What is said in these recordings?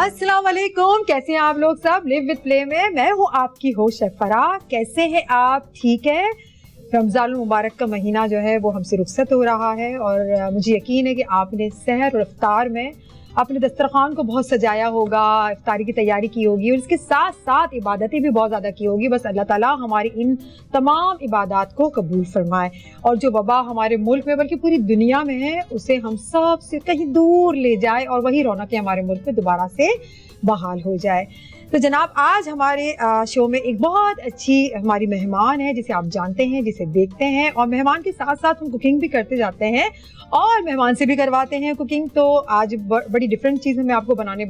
अस्सलाम वालेकुम, कैसे हैं आप लोग सब। लिव विद प्ले में मैं हूँ आपकी होस्ट फरा। कैसे हैं आप? ठीक है। रमज़ान मुबारक का महीना जो है वो हमसे रुखसत हो रहा है और मुझे यकीन है कि आपने सहर और इफ्तार में अपने दस्तरखान को बहुत सजाया होगा, इफ्तारी की तैयारी की होगी और इसके साथ साथ इबादतें भी बहुत ज़्यादा की होगी। बस अल्लाह ताला हमारी इन तमाम इबादत को कबूल फरमाए और जो वबा हमारे मुल्क में बल्कि पूरी दुनिया में है उसे हम सब से कहीं दूर ले जाए और वही रौनकें हमारे मुल्क में दोबारा से बहाल हो जाए। तो जनाब, आज हमारे शो में एक बहुत अच्छी हमारी मेहमान है जिसे आप जानते हैं, जिसे देखते हैं और मेहमान के साथ साथ हम कुकिंग भी करते जाते हैं और मेहमान से भी करवाते हैं कुकिंग। तो आज बड़ी डिफरेंट चीज़ें मैं आपको बनाने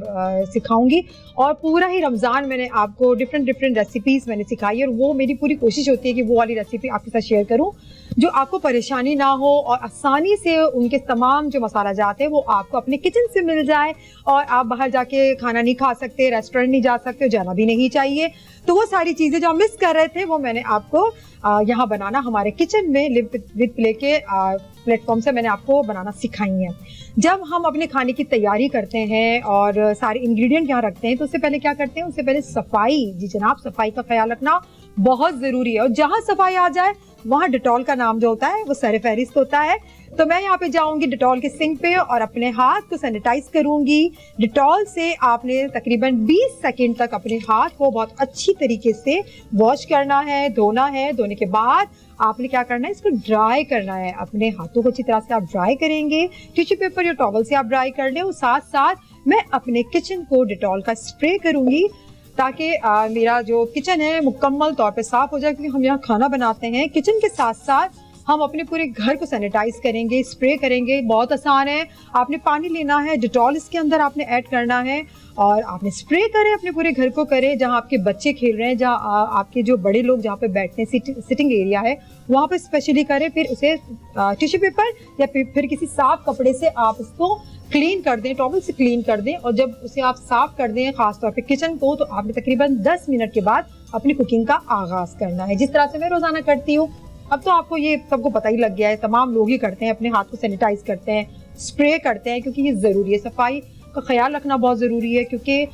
सिखाऊंगी और पूरा ही रमज़ान मैंने आपको डिफरेंट रेसिपीज़ मैंने सिखाई और वो मेरी पूरी कोशिश होती है कि वो वाली रेसिपी आपके साथ शेयर करूँ जो आपको परेशानी ना हो और आसानी से उनके तमाम जो मसाला जाते हैं वो आपको अपने किचन से मिल जाए और आप बाहर जाके खाना नहीं खा सकते, रेस्टोरेंट नहीं जा सकते, जाना भी नहीं चाहिए। तो वो सारी चीज़ें जो हम मिस कर रहे थे वो मैंने आपको यहाँ बनाना हमारे किचन में लिव विद प्ले के प्लेटफॉर्म से मैंने आपको बनाना सिखाई है। जब हम अपने खाने की तैयारी करते हैं और सारे इंग्रेडिएंट यहाँ रखते हैं तो उससे पहले क्या करते हैं, उससे पहले सफाई, जी जनाब, सफाई का ख्याल रखना बहुत ज़रूरी है और जहाँ सफाई आ जाए वहाँ डिटॉल का नाम जो होता है वो सर फहरिस्त होता है। तो मैं यहाँ पे जाऊंगी डिटॉल के सिंक पे और अपने हाथ को सैनिटाइज करूंगी। डिटॉल से आपने तकरीबन 20 सेकंड तक अपने हाथ को बहुत अच्छी तरीके से वॉश करना है, धोना है। धोने के बाद आपने क्या करना है, इसको ड्राई करना है। अपने हाथों को अच्छी तरह से आप ड्राई करेंगे, टिश्यू पेपर या टॉवल से आप ड्राई कर लें और साथ साथ मैं अपने किचन को डिटॉल का स्प्रे करूंगी ताकि मेरा जो किचन है मुकम्मल तौर पे साफ हो जाए, क्योंकि हम यहाँ खाना बनाते हैं। किचन के साथ साथ हम अपने पूरे घर को सैनिटाइज करेंगे, स्प्रे करेंगे। बहुत आसान है। आपने पानी लेना है, डिटॉल इसके अंदर आपने ऐड करना है और आपने स्प्रे करें, अपने पूरे घर को करें। जहाँ आपके बच्चे खेल रहे हैं, जहाँ आपके जो बड़े लोग जहाँ पे बैठते हैं, सिटिंग एरिया है, वहाँ पे स्पेशली करें। फिर उसे टिश्यू पेपर या फिर किसी साफ कपड़े से आप उसको क्लीन कर दें, टॉवल से क्लीन कर दें और जब उसे आप साफ कर दें खासतौर पे किचन को, तो आपने तकरीबन 10 मिनट के बाद अपनी कुकिंग का आगाज करना है, जिस तरह से मैं रोजाना करती हूँ। अब तो आपको ये सबको पता ही लग गया है, तमाम लोग ही करते हैं, अपने हाथ को सैनिटाइज करते हैं, स्प्रे करते हैं, क्योंकि ये ज़रूरी है। सफाई का ख्याल रखना बहुत ज़रूरी है क्योंकि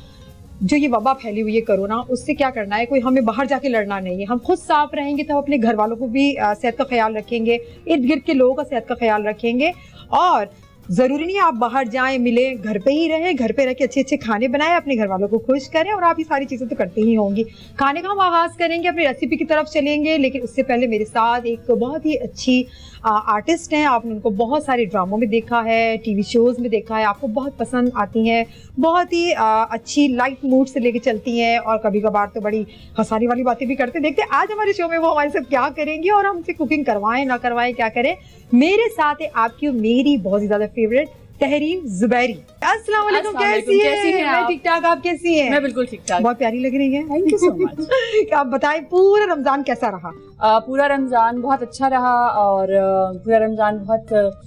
जो ये वबा फैली हुई है कोरोना, उससे क्या करना है, कोई हमें बाहर जाके लड़ना नहीं है। हम खुद साफ रहेंगे तो अपने घर वालों को भी सेहत का ख्याल रखेंगे, इर्द गिर्द के लोगों का सेहत का ख्याल रखेंगे और ज़रूरी नहीं है आप बाहर जाएं, मिलें, घर पे ही रहें। घर पे रह के अच्छे अच्छे खाने बनाएं, अपने घर वालों को खुश करें और आप ये सारी चीज़ें तो करते ही होंगी। खाने का हम आगाज़ करेंगे, अपनी रेसिपी की तरफ चलेंगे, लेकिन उससे पहले मेरे साथ एक बहुत ही अच्छी आर्टिस्ट हैं। आपने उनको बहुत सारे ड्रामों में देखा है, टीवी शोज़ में देखा है, आपको बहुत पसंद आती हैं, बहुत ही अच्छी लाइट मूड से लेके चलती हैं और कभी कभार तो बड़ी हंसाने वाली बातें भी करते। देखते हैं आज हमारे शो में वो हमारे साथ क्या करेंगी और हमसे कुकिंग करवाएं ना करवाएं, क्या करें। मेरे साथ है आपकी मेरी बहुत ही ज़्यादा फेवरेट तहरीन जुबैरी। अस्सलाम वालेकुम, कैसी हैं? मैं ठीक ठाक, आप कैसी हैं? मैं बिल्कुल ठीक ठाक। बहुत प्यारी लग रही है, थैंक यू सो मच। आप बताएं पूरा रमजान कैसा रहा? पूरा रमजान बहुत अच्छा रहा और पूरा रमजान बहुत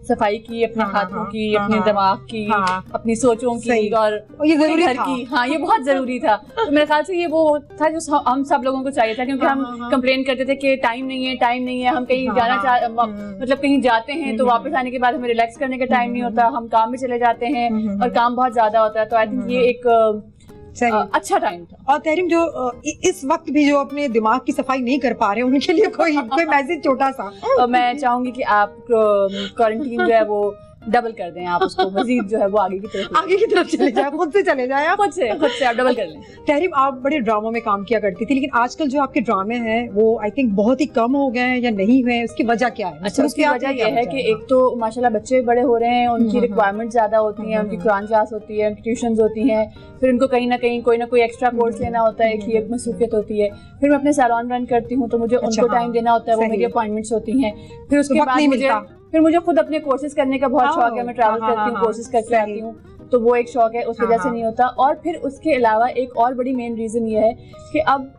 सफाई की, अपने हाथों की, अपने दिमाग की, अपनी सोचों की और ये जरूरी घर की। हाँ, ये बहुत जरूरी था। तो मेरे ख्याल से ये वो था जो हम सब लोगों को चाहिए था, क्योंकि हम कंप्लेन करते थे कि टाइम नहीं है, हम कहीं जाना मतलब कहीं जाते हैं तो वापस आने के बाद हमें रिलैक्स करने का टाइम नहीं होता, हम काम में चले जाते हैं और काम बहुत ज्यादा होता है। तो आई थिंक ये एक अच्छा टाइम था। और तहरीम, जो इस वक्त भी जो अपने दिमाग की सफाई नहीं कर पा रहे हैं उनके लिए कोई मैसेज छोटा सा। मैं चाहूंगी कि आप क्वारंटीन जो है वो डबल कर दें, आप उसको मजीद जो है वो आगे की तरफ चले जाए, खुद से चले जाए, खुद से आप डबल कर लें। तहरीम, आप बड़े ड्रामों में काम किया करती थी, लेकिन आजकल जो आपके ड्रामे हैं वो आई थिंक बहुत ही कम हो गए हैं या नहीं हुए, उसकी वजह क्या है? अच्छा, उसकी वजह यह है कि एक तो माशाल्लाह बच्चे बड़े हो रहे हैं, उनकी रिक्वायरमेंट ज्यादा होती है, उनकी कुरान क्लास होती है, उनकी ट्यूशंस होती हैं, फिर उनको कहीं ना कहीं कोई ना कोई एक्स्ट्रा कोर्स लेना होता है, एक मसरूफियत होती है। फिर मैं अपने सैलून रन करती हूँ तो मुझे उनको टाइम देना होता है, वो मेरी अपॉइंटमेंट्स होती हैं। फिर उसके बाद फिर मुझे खुद अपने कोर्सेज करने का बहुत शौक है, मैं ट्रैवल करती हूँ, कोर्सेज करके आती हूँ, तो वो एक शौक है, उस वजह से नहीं होता। और फिर उसके अलावा एक और बड़ी मेन रीजन ये है कि अब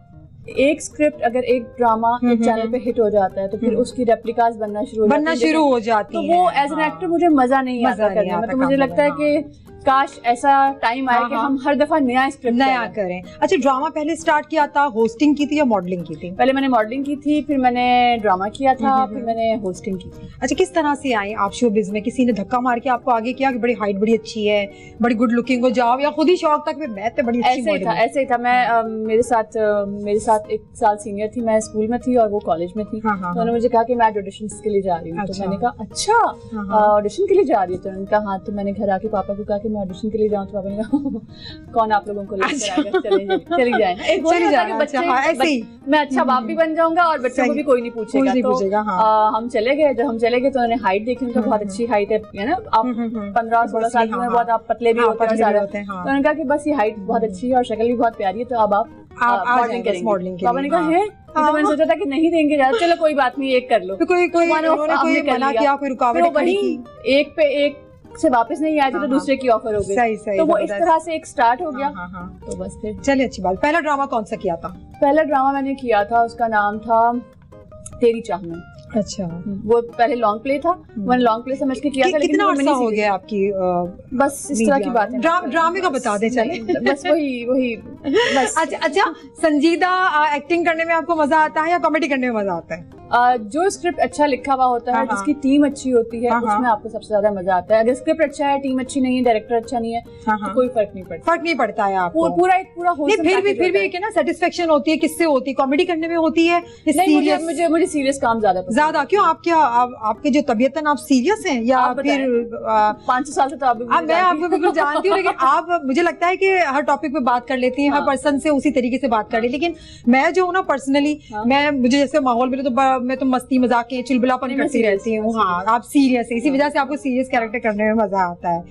एक स्क्रिप्ट अगर एक ड्रामा एक चैनल पे हिट हो जाता है तो फिर उसकी रेप्लिकास बनना शुरू हो जाती है, तो वो एज एन एक्टर मुझे मजा नहीं आता करने में। तो मुझे लगता है कि काश ऐसा टाइम आए कि हम हर दफा नया स्क्रिप्ट नया करें। अच्छा, ड्रामा पहले स्टार्ट किया था, होस्टिंग की थी या मॉडलिंग की थी? पहले मैंने मॉडलिंग की थी, फिर मैंने ड्रामा किया था, फिर मैंने होस्टिंग की थी। अच्छा, किस तरह से आई आप शोबिज़ में? किसी ने धक्का मार के आपको आगे किया कि बड़ी हाइट बड़ी अच्छी है, बड़ी गुड लुकिंग हो जाओ, या खुद ही शौक था कि मैं तो बड़ी अच्छी मॉडल हूं? ऐसे ही था। मैं मेरे साथ 1 साल सीनियर थी, मैं स्कूल में थी और वो कॉलेज में थी। तो उन्होंने मुझे कहा कि मैं ऑडिशन के लिए जा रही हूँ। तो मैंने कहा अच्छा ऑडिशन के लिए जा रही है? तो उन्होंने कहा हाँ। तो मैंने घर आके पापा को कहा कि मैं ऑडिशन के लिए जाऊँ। तो पापा ने कहा कौन आप लोगों को लेकर आएगा, चली जाए। मैं अच्छा बाप भी बन जाऊंगा और बच्चों को भी कोई नहीं पूछेगा। हम चले गए। जब हम चले गए तो उन्होंने हाइट देखी, उनका बहुत अच्छी हाइट है ना। आप 15-16 साल में बहुत आप पतले भी होते हैं। तो उन्होंने कहा कि बस ये हाइट बहुत अच्छी है और शक्ल भी बहुत प्यारी है, तो अब आप मॉडलिंग करेंगे। पापा ने कहा है? तो मैंने सोचा था कि नहीं देंगे ज्यादा, चलो कोई बात नहीं, एक कर लो। कोई मना किया, कोई रुकावट खड़ी की? एक पे एक से वापस नहीं आए थे तो दूसरे की ऑफर हो गई। सही, तो वो इस तरह से एक स्टार्ट हो गया। तो बस फिर चलिए, अच्छी बात। पहला ड्रामा कौन सा किया था? पहला ड्रामा मैंने किया था, उसका नाम था तेरी चाह में। अच्छा, वो पहले लॉन्ग प्ले था, मैंने लॉन्ग प्ले समझ के किया था। लेकिन कितना अर्सा हो गया आपकी? बस इस तरह की बात है। ड्रामे का बता दे चले। बस वही बस। अच्छा, संजीदा एक्टिंग करने में आपको मजा आता है या कॉमेडी करने में मजा आता है? जो स्क्रिप्ट अच्छा लिखा हुआ होता है, जिसकी टीम अच्छी होती है, उसमें आपको सबसे ज्यादा मजा आता है। अगर स्क्रिप्ट अच्छा है, टीम अच्छी नहीं है, डायरेक्टर अच्छा नहीं है, तो कोई फर्क नहीं पड़ता है आपको। पूरा फिर भी एक ना सेटिस्फेक्शन होती है। किससे होती है? कॉमेडी करने में होती है? मुझे सीरियस काम ज्यादा। क्यों? आपके जो तबीयतन आप सीरियस हैं या फिर 5 साल से? तो मैं आपको बिल्कुल जानती हूँ, लेकिन आप मुझे लगता है कि हर टॉपिक पे बात कर लेती हैं, हर पर्सन से उसी तरीके से बात कर ली। लेकिन मैं जो हूँ ना पर्सनली, मुझे जैसे माहौल मिले तो मैं तो मस्ती मजाक के चुलबुलापन करती रहती हूँ। हाँ, आप सीरियस है, इसी वजह से आपको सीरियस कैरेक्टर करने में मजा आता है।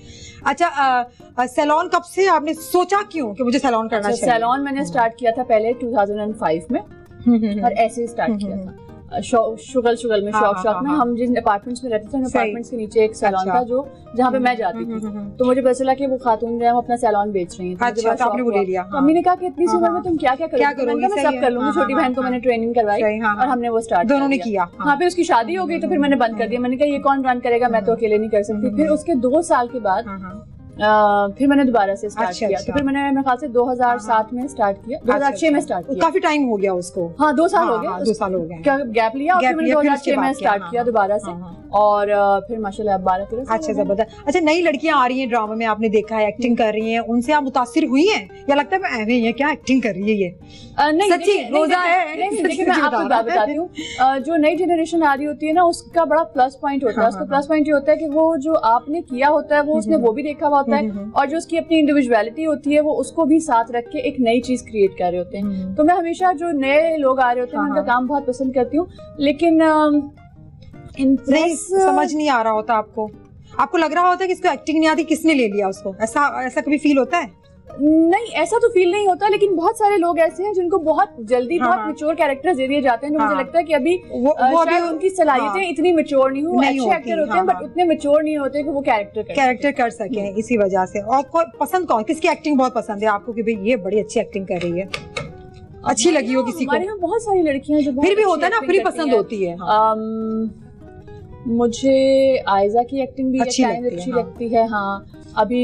अच्छा, सैलून कब से आपने सोचा, क्यों कि मुझे सैलून करना चाहिए? सैलून मैंने स्टार्ट किया था पहले 2005 में, और ऐसे ही स्टार्ट किया था शुगल में, शौक में। हम जिन अपार्टमेंट्स में रहते थे, उन अपार्टमेंट्स के नीचे एक सैलून था जो जहाँ पे मैं जाती थी। तो मुझे पता चला कि वो खातून जो है वो अपना सैलून बेच रही है। अच्छा, तो आपने वो ले लिया? मम्मी ने कहा कि इतनी सी उम्र में तुम क्या करोगी? मैं सब कर लूंगी। छोटी बहन को मैंने ट्रेनिंग करवाई और हमने वो स्टार्ट दोनों ने किया। हाँ, फिर उसकी शादी हो गई तो फिर मैंने बंद कर दिया। मैंने कहा ये कौन रन करेगा, मैं तो अकेले नहीं कर सकती। फिर उसके 2 साल के बाद फिर मैंने दोबारा से स्टार्ट किया। तो फिर मैंने मेरे ख्याल से 2007 में स्टार्ट किया, 2006 में स्टार्ट किया। काफी टाइम हो गया उसको। हाँ, 2 साल हो गए। 2 साल हो गए। क्या गैप लिया, और फिर मैंने 2006 में स्टार्ट किया दोबारा से। और फिर माशाल्लाह 12-13। अच्छा, जबरदस्त। अच्छा, नई लड़कियां आ रही हैं ड्रामा में, आपने देखा है एक्टिंग कर रही हैं, उनसे आप मुतासिर हुई हैं या लगता है मैं एवे ही है, क्या एक्टिंग कर रही है ये? नहीं, सच्ची रोजा है। लेकिन मैं आपको बात बताती हूँ, जो नई जनरेशन आ रही होती है ना, उसका बड़ा प्लस पॉइंट होता है। उसका प्लस पॉइंट ये होता है कि वो जो आपने किया होता है वो उसने वो भी देखा हुआ होता है, और जो उसकी अपनी इंडिविजुअलिटी होती है वो उसको भी साथ रख के एक नई चीज क्रिएट कर रहे होते हैं। तो मैं हमेशा जो नए लोग आ रहे होते हैं उनका काम बहुत पसंद करती हूँ। लेकिन नहीं समझ नहीं आ रहा होता आपको लग रहा होता है कि इसको एक्टिंग नहीं आती, किसने ले लिया उसको? ऐसा कभी फील होता है? नहीं, ऐसा तो फील नहीं होता, लेकिन बहुत सारे लोग ऐसे हैं जिनको बहुत जल्दी बहुत मैच्योर कैरेक्टर्स दे दिए जाते हैं। तो मुझे लगता है कि अभी शायद उनकी सलाहियतें इतनी मैच्योर नहीं हुई। अच्छे एक्टर होते हैं बट उतने मैच्योर नहीं होते कि वो कैरेक्टर कर सके। इसी वजह से। और पसंद कौन, किसकी एक्टिंग बहुत पसंद है आपको कि भाई ये बड़ी अच्छी एक्टिंग कर रही है, अच्छी लगी हो किसी को? हमारे यहाँ बहुत सारी लड़कियां जो फिर भी होता है ना, अपनी पसंद होती है। मुझे आयजा की एक्टिंग भी अच्छी लगती है। हाँ, अभी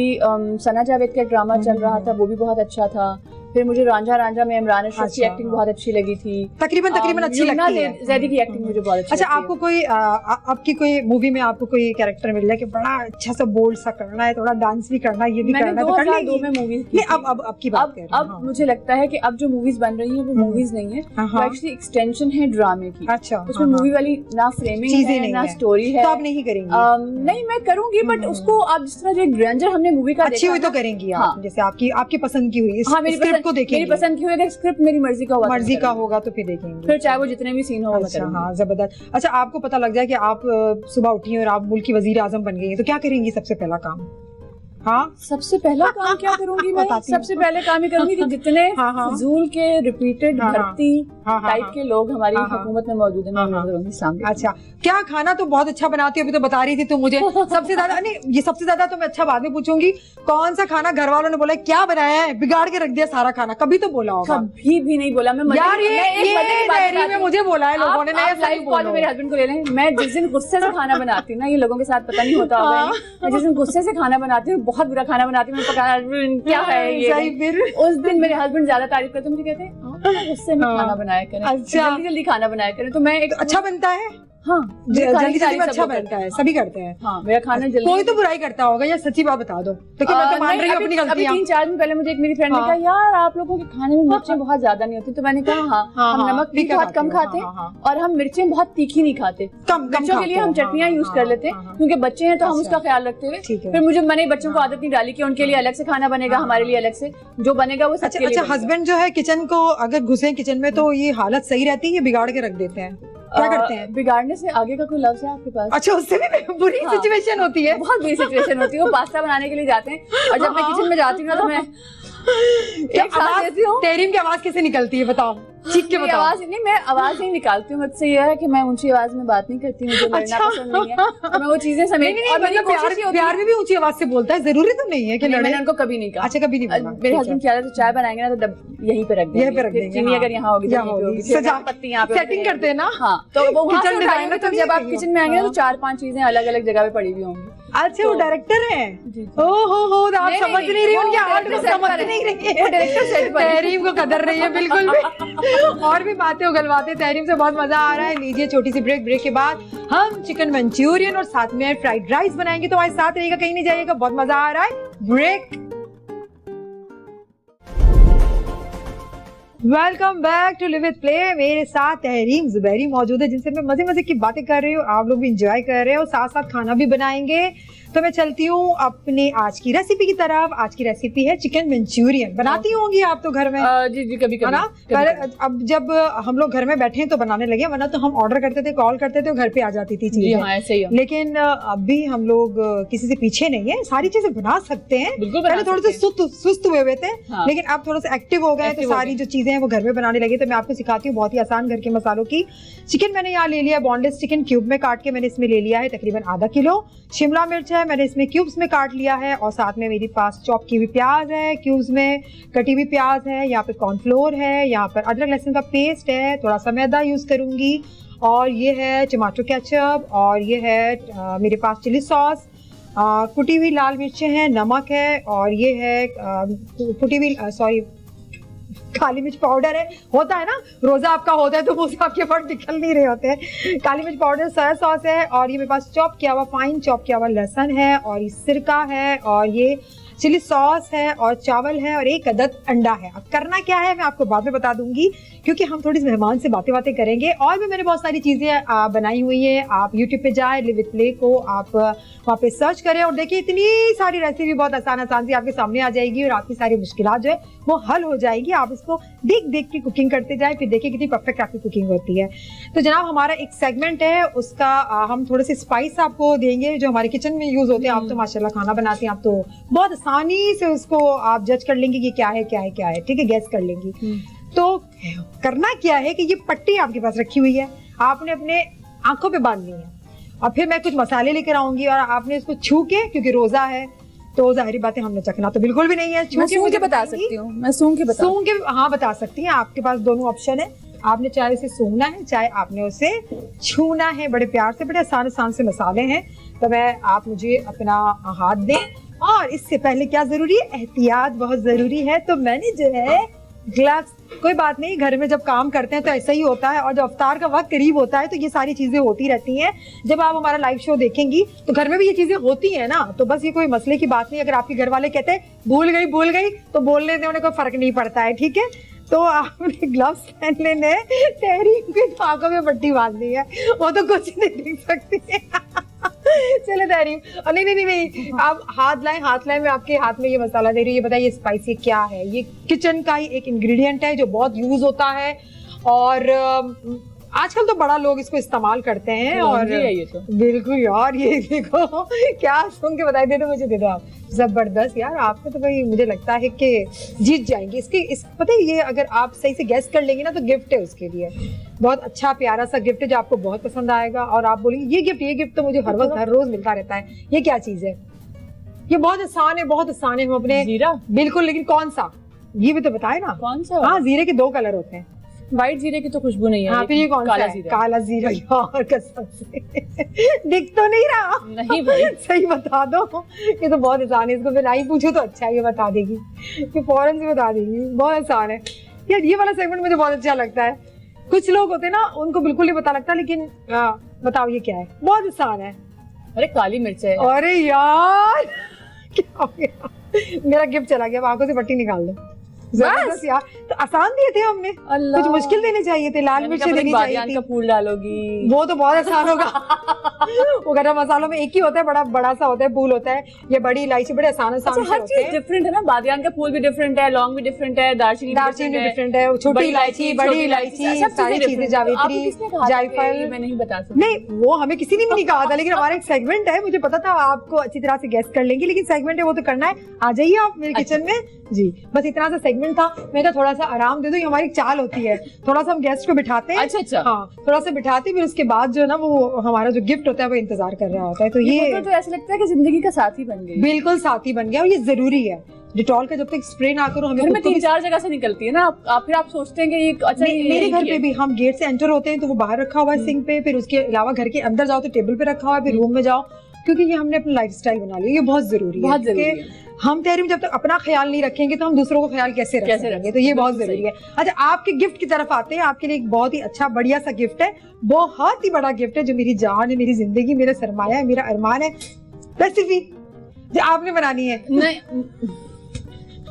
सना जावेद का ड्रामा चल रहा था, वो भी बहुत अच्छा था। फिर मुझे रांझा में इमरान अशरफ की एक्टिंग बहुत अच्छी लगी थी। तकरीबन अच्छी लगती है। ज़ैदी की एक्टिंग मुझे बहुत अच्छी। अच्छा, आपको कोई आपकी कोई मूवी में आपको कोई कैरेक्टर मिल रहा है कि बड़ा अच्छा सा बोल्ड सा करना है, थोड़ा डांस भी करना है, ये भी करना है, तो कर लेंगी? 2002 में मूवीज की। अब की बात कर रही हूं। अब मुझे लगता है कि अब जो मूवीज बन रही हैं वो मूवीज नहीं है, वो एक्चुअली एक्सटेंशन है ड्रामे की। अच्छा, उसमें मूवी वाली ना फ्रेमिंग है ना स्टोरी है। तो आप नहीं करेंगी? नहीं, मैं करूंगी, बट उसको आप जिस तरह जो एक ग्रैंडर हमने मूवी का अच्छी हुई तो करेंगी आप, जैसे आपकी पसंद की हुई। हाँ, मेरी स्क्रिप्ट को देखेंगे, मेरी पसंद की हुई। अगर स्क्रिप्ट मेरी मर्जी का होगा तो फिर देखेंगे, फिर चाहे वो जितने भी सीन हो। अच्छा, हाँ, जबरदस्त। अच्छा, आपको पता लग जाए कि आप सुबह उठी और आप मुल्क की वजीर आजम बन गई हैं, तो क्या करेंगी सबसे पहला काम? हाँ, सबसे पहला काम क्या करूंगी मैं? सबसे पहले काम ही करूंगी कि जितने फजूल के रिपीटेड भर्ती टाइप के लोग हमारी हुकूमत में मौजूद हैं, मैं करूंगी सामने। अच्छा, क्या खाना तो बहुत अच्छा बनाती हो, अभी तो बता रही थी तुम मुझे। सबसे ज्यादा नहीं, ये सबसे ज्यादा तो मैं अच्छा बाद में पूछूंगी, कौन सा खाना घर वालों ने बोला क्या बनाया है, बिगाड़ के रख दिया सारा खाना? कभी तो बोला होगा। कभी भी नहीं बोला। मैं यार, ये मुझे बोला है लोगों ने। मेरे हस्बैंड को ले लें, मैं जिस दिन गुस्से से खाना बनाती हूँ ना, ये लोगों के साथ पता नहीं होता होगा, मैं जिस दिन गुस्से से खाना बनाती हूँ बहुत बुरा खाना बनाती हूँ, मैं पकाना क्या है ये। सही, फिर उस दिन मेरे हस्बैंड ज्यादा तारीफ करते, मुझे कहते हैं गुस्से में खाना बनाया करें, अच्छा। जल्दी जल्दी खाना बनाया करें। तो मैं एक अच्छा बनता है, हाँ जल्दी जल्दी में अच्छा बनता है, सभी करते हैं। हाँ मेरा खाना जल्दी। कोई तो बुराई करता होगा, या सच्ची बात बता दो, लेकिन मैं तो मान रही हूँ अपनी गलतियाँ। 3-4 दिन पहले मुझे एक मेरी फ्रेंड ने कहा, यार आप लोगों के खाने में मिर्चें बहुत ज्यादा नहीं होती। तो मैंने कहा हाँ, हम नमक भी बहुत कम खाते हैं और हम मिर्चें बहुत तीखी नहीं खाते। बच्चों के लिए हम चटनियाँ यूज कर लेते हैं, क्योंकि बच्चे हैं तो हम उसका ख्याल रखते हुए। फिर मुझे मैंने बच्चों को आदत नहीं डाली कि उनके लिए अलग से खाना बनेगा, हमारे लिए अलग से जो बनेगा वो सबके लिए। अच्छा, हस्बैंड जो है किचन को अगर घुसे किचन में तो ये हालत सही रहती है, बिगाड़ के रख देते हैं, क्या करते हैं? बिगाड़ने से आगे का कोई लफ्ज है आपके पास? अच्छा, उससे भी बुरी सिचुएशन होती है, बहुत बुरी सिचुएशन होती है। वो पास्ता बनाने के लिए जाते हैं और जब मैं किचन में जाती हूँ ना तो मैं तहरीम की आवाज कैसे निकलती है बताओ, चीख के बताओ। आवाज नहीं, मैं आवाज नहीं निकालती हूँ, मुझसे यह है कि मैं ऊंची आवाज में बात नहीं करती, मुझे लड़ना पसंद नहीं है, तो मैं वो चीजें समेट। और मतलब प्यार में भी ऊंची आवाज से बोलता है, जरूरी तो नहीं है कि लड़े। मैंने उनको कभी नहीं कहा। अच्छा, कभी नहीं बोला। मेरे हस्बैंड क्या है, तो चाय बनाएंगे ना तो यहीं पे रख देंगे, चीनी अगर यहाँ होगी पत्ती यहाँ पे सेटिंग करते हैं ना। हाँ, तो वो वहाँ से उठाएंगे, तो जब आप किचन में आएंगे ना तो 4-5 चीजें अलग अलग जगह पे पड़ी हुई होंगी। अच्छा, वो डायरेक्टर है? ओहो, आप समझ नहीं रही उनकी आर्ट को, समझ नहीं रही है। डायरेक्टर सेट पर तहरीम को कदर रही है बिल्कुल भी। और भी बातें उगलवाते तहरीम से, बहुत मजा आ रहा है। लीजिए छोटी सी ब्रेक के बाद हम चिकन मंचूरियन और साथ में फ्राइड राइस बनाएंगे, तो हमारे साथ रहिएगा, कहीं नहीं जाइएगा, बहुत मजा आ रहा है। Break. Welcome back to live with play. मेरे साथ तहरीम जुबैरी मौजूद है, जिनसे मैं मजे मजे की बातें कर रही हूँ, आप लोग भी एंजॉय कर रहे हो, साथ साथ खाना भी बनाएंगे। तो मैं चलती हूँ अपनी आज की रेसिपी की तरफ। आज की रेसिपी है चिकन मंचूरियन। बनाती होंगी आप तो घर में? जी कभी कभी ना। अब जब हम लोग घर में बैठे हैं तो बनाने लगे, वरना तो हम ऑर्डर करते थे, कॉल करते थे, घर पे आ जाती थी चीजें। लेकिन अभी हम लोग किसी से पीछे नहीं है, सारी चीजें बना सकते हैं। पहले थोड़े से सुस्त हुए थे, लेकिन अब थोड़ा सा एक्टिव हो गए, तो सारी जो चीजें हैं वो घर में बनाने लगे। तो मैं आपको सिखाती हूँ बहुत ही आसान घर के मसालों की। चिकन मैंने यहाँ ले लिया, बॉनलेस चिकन क्यूब में काट के मैंने इसमें ले लिया है तकरीबन आधा किलो। शिमला मिर्च है, मैंने इसमें क्यूब्स में काट लिया है, और साथ में मेरे पास चॉप की हुई प्याज है, क्यूब्स में कटी हुई प्याज है, यहाँ पे कॉर्नफ्लोर है, यहाँ पर अदरक लहसुन का पेस्ट है, थोड़ा सा मैदा यूज करूंगी, और ये है टमाटो केचप, और ये है मेरे पास चिली सॉस, कुटी हुई लाल मिर्चें हैं, नमक है, और ये है कुटी हुई काली मिर्च पाउडर है। होता है ना, रोजा आपका होता है तो मुझे आपके वर्ड निकल नहीं रहे होते हैं। काली मिर्च पाउडर, सोया सॉस है, और ये मेरे पास चॉप किया हुआ फाइन चॉप किया हुआ लहसुन है, और ये सिरका है, और ये चिली सॉस है, और चावल है, और एक अदद अंडा है। अब करना क्या है मैं आपको बाद में बता दूंगी, क्योंकि हम थोड़ी मेहमान से बातें करेंगे। और भी मैंने बहुत सारी चीजें बनाई हुई है। आप यूट्यूब पे जाए, लिव विद प्ले को आप वहाँ पे सर्च करें और देखिए, इतनी सारी रेसिपी बहुत आसान सी आपके सामने आ जाएगी, और आपकी सारी मुश्किलात जो है वो हल हो जाएगी। आप इसको देख के कुकिंग करते जाए, फिर देखिए कितनी परफेक्ट आपकी कुकिंग होती है। तो जनाब, हमारा एक सेगमेंट है, उसका हम थोड़े से स्पाइस आपको देंगे जो हमारे किचन में यूज होते हैं। आप तो माशाल्लाह खाना बनाते हैं, आप तो बहुत आसानी से उसको आप जज कर लेंगे कि क्या है, ठीक है, गैस कर लेंगी। तो करना क्या है कि ये पट्टी आपके पास रखी हुई है, आपने अपने आंखों पे बांधनी है, और फिर मैं कुछ मसाले लेकर आऊंगी, और आपने इसको छू के, क्योंकि रोजा है तो जाहिर बात है हमने चखना तो बिल्कुल भी नहीं है, छू के मुझे बता सकती हूँ। मैं सूंघ के हाँ बता सकती हैं। आपके पास दोनों ऑप्शन है, आपने चाहे उसे सूंघना है, चाहे आपने उसे छूना है। बड़े प्यार से, बड़े आसान से मसाले हैं। तो मैं आप मुझे अपना हाथ दें, और इससे पहले क्या जरूरी है, एहतियात बहुत जरूरी है। तो मैंने जो है ग्लव्स, कोई बात नहीं, घर में जब काम करते हैं तो ऐसा ही होता है, और जब अफ्तार का वक्त करीब होता है तो ये सारी चीजें होती रहती हैं। जब आप हमारा लाइव शो देखेंगी तो घर में भी ये चीजें होती हैं ना, तो बस ये कोई मसले की बात नहीं। अगर आपके घर वाले कहते हैं भूल गई तो बोलने से उन्हें कोई फर्क नहीं पड़ता है, ठीक है। तो आपने ग्लव्स पहन लेने, तहरीम की आंखों में पट्टी बांधनी है, वो तो कुछ नहीं देख सकती है। चले तहरीम, नहीं, आप हाथ लाएं, मैं आपके हाथ में ये मसाला दे रही हूँ। ये बताइए स्पाइसी क्या है? ये किचन का ही एक इंग्रेडिएंट है जो बहुत यूज होता है, और आजकल तो बड़ा लोग इसको इस्तेमाल करते हैं। और ये तो बिल्कुल यार, ये देखो क्या सुन के बताई, दे दो मुझे, दे दो आप। जबरदस्त यार, आपको तो भाई मुझे लगता है कि जीत जाएंगे पता है, ये अगर आप सही से गैस कर लेंगे ना तो गिफ्ट है उसके लिए, बहुत अच्छा प्यारा सा गिफ्ट है जो आपको बहुत पसंद आएगा। और आप बोलेंगे ये गिफ्ट तो मुझे हर वक्त हर रोज मिलता रहता है, ये क्या चीज है? ये बहुत आसान है, हम अपने जीरा। बिल्कुल, लेकिन कौन सा, ये भी तो बताए ना। कौन सा? हाँ, जीरे के 2 कलर होते हैं, व्हाइट जीरे की तो खुशबू नहीं है। हाँ, फिर ये कौन सा काला है? जीरा। काला जीरा यार, कसम से दिख तो नहीं रहा। नहीं भाई। सही बता दो, ये तो बहुत आसान है, इसको बिना ही पूछो तो अच्छा है, ये बता देगी, ये फौरन से बता देगी, बहुत आसान है यार। ये वाला सेगमेंट मुझे बहुत अच्छा लगता है। कुछ लोग होते हैं ना, उनको बिल्कुल नहीं पता लगता, लेकिन बताओ ये क्या है, बहुत आसान है। अरे काली मिर्च है। अरे यार क्या हो गया, मेरा गिफ्ट चला गया, अब आंखों से पट्टी निकाल दो। जबरदस्त यार, तो आसान दिए थे हमने, अल्लाह, कुछ मुश्किल देने चाहिए थे, लाल मिर्च देनी चाहिए बादियान थी। का फूल डालोगी वो तो बहुत आसान होगा। वो गरम मसालों में एक ही होता है, बड़ा बड़ा सा होता है, फूल होता है, ये बड़ी इलायची बड़े आसान अच्छा, से हर होते चीज हैं। डिफरेंट है ना, बादियान का फूल भी डिफरेंट है, लौंग भी डिफरेंट है, दालचीनी डिफरेंट है, छोटी इलायची, बड़ी इलायची, सारी चीजें, जावित्री, जायफल। मैं नहीं बता सकती। नहीं, वो हमें किसी ने भी नहीं कहा था, लेकिन हमारा एक सेगमेंट है, मुझे पता था आपको अच्छी तरह से गेस कर लेंगे, लेकिन सेगमेंट है वो तो करना है। आ जाइए आप मेरे किचन में जी, बस इतना सा सेगमेंट था। मैं कहा थोड़ा सा आराम दे दो, ये हमारी एक चाल होती है, थोड़ा सा हम गेस्ट को बिठाते हैं। अच्छा। हाँ, थोड़ा सा बिठाते, फिर उसके बाद जो है ना, वो हमारा जो गिफ्ट होता है वो इंतजार कर रहा होता है। तो ये तो ऐसा लगता है कि जिंदगी का साथी बन गई। बिल्कुल साथी बन गया, और ये जरूरी है। डिटॉल का जब तक स्प्रे ना करो, हमें घर में खुद को 3-4 जगह से निकलती है ना, आप फिर आप सोचते हैं कि ये अच्छा मेरे घर पे भी हम गेट से एंटर होते हैं तो वो बाहर रखा हुआ है सिंक पे, फिर उसके अलावा घर के अंदर जाओ तो टेबल पे रखा हुआ है, फिर रूम में जाओ, क्योंकि ये हमने अपना लाइफस्टाइल बना लिया। ये बहुत जरूरी है, बहुत जरूरी क्योंकि हम तहरीम जब तक अपना ख्याल नहीं रखेंगे तो हम दूसरों को ख्याल कैसे रखेंगे, तो ये बहुत जरूरी है। अच्छा, आपके गिफ्ट की तरफ आते हैं। आपके लिए एक बहुत ही अच्छा बढ़िया सा गिफ्ट है, बहुत ही बड़ा गिफ्ट है, जो मेरी जान है, मेरी जिंदगी, मेरा सरमाया है, मेरा अरमान है। रेसिपी जो आपने बनानी है। नहीं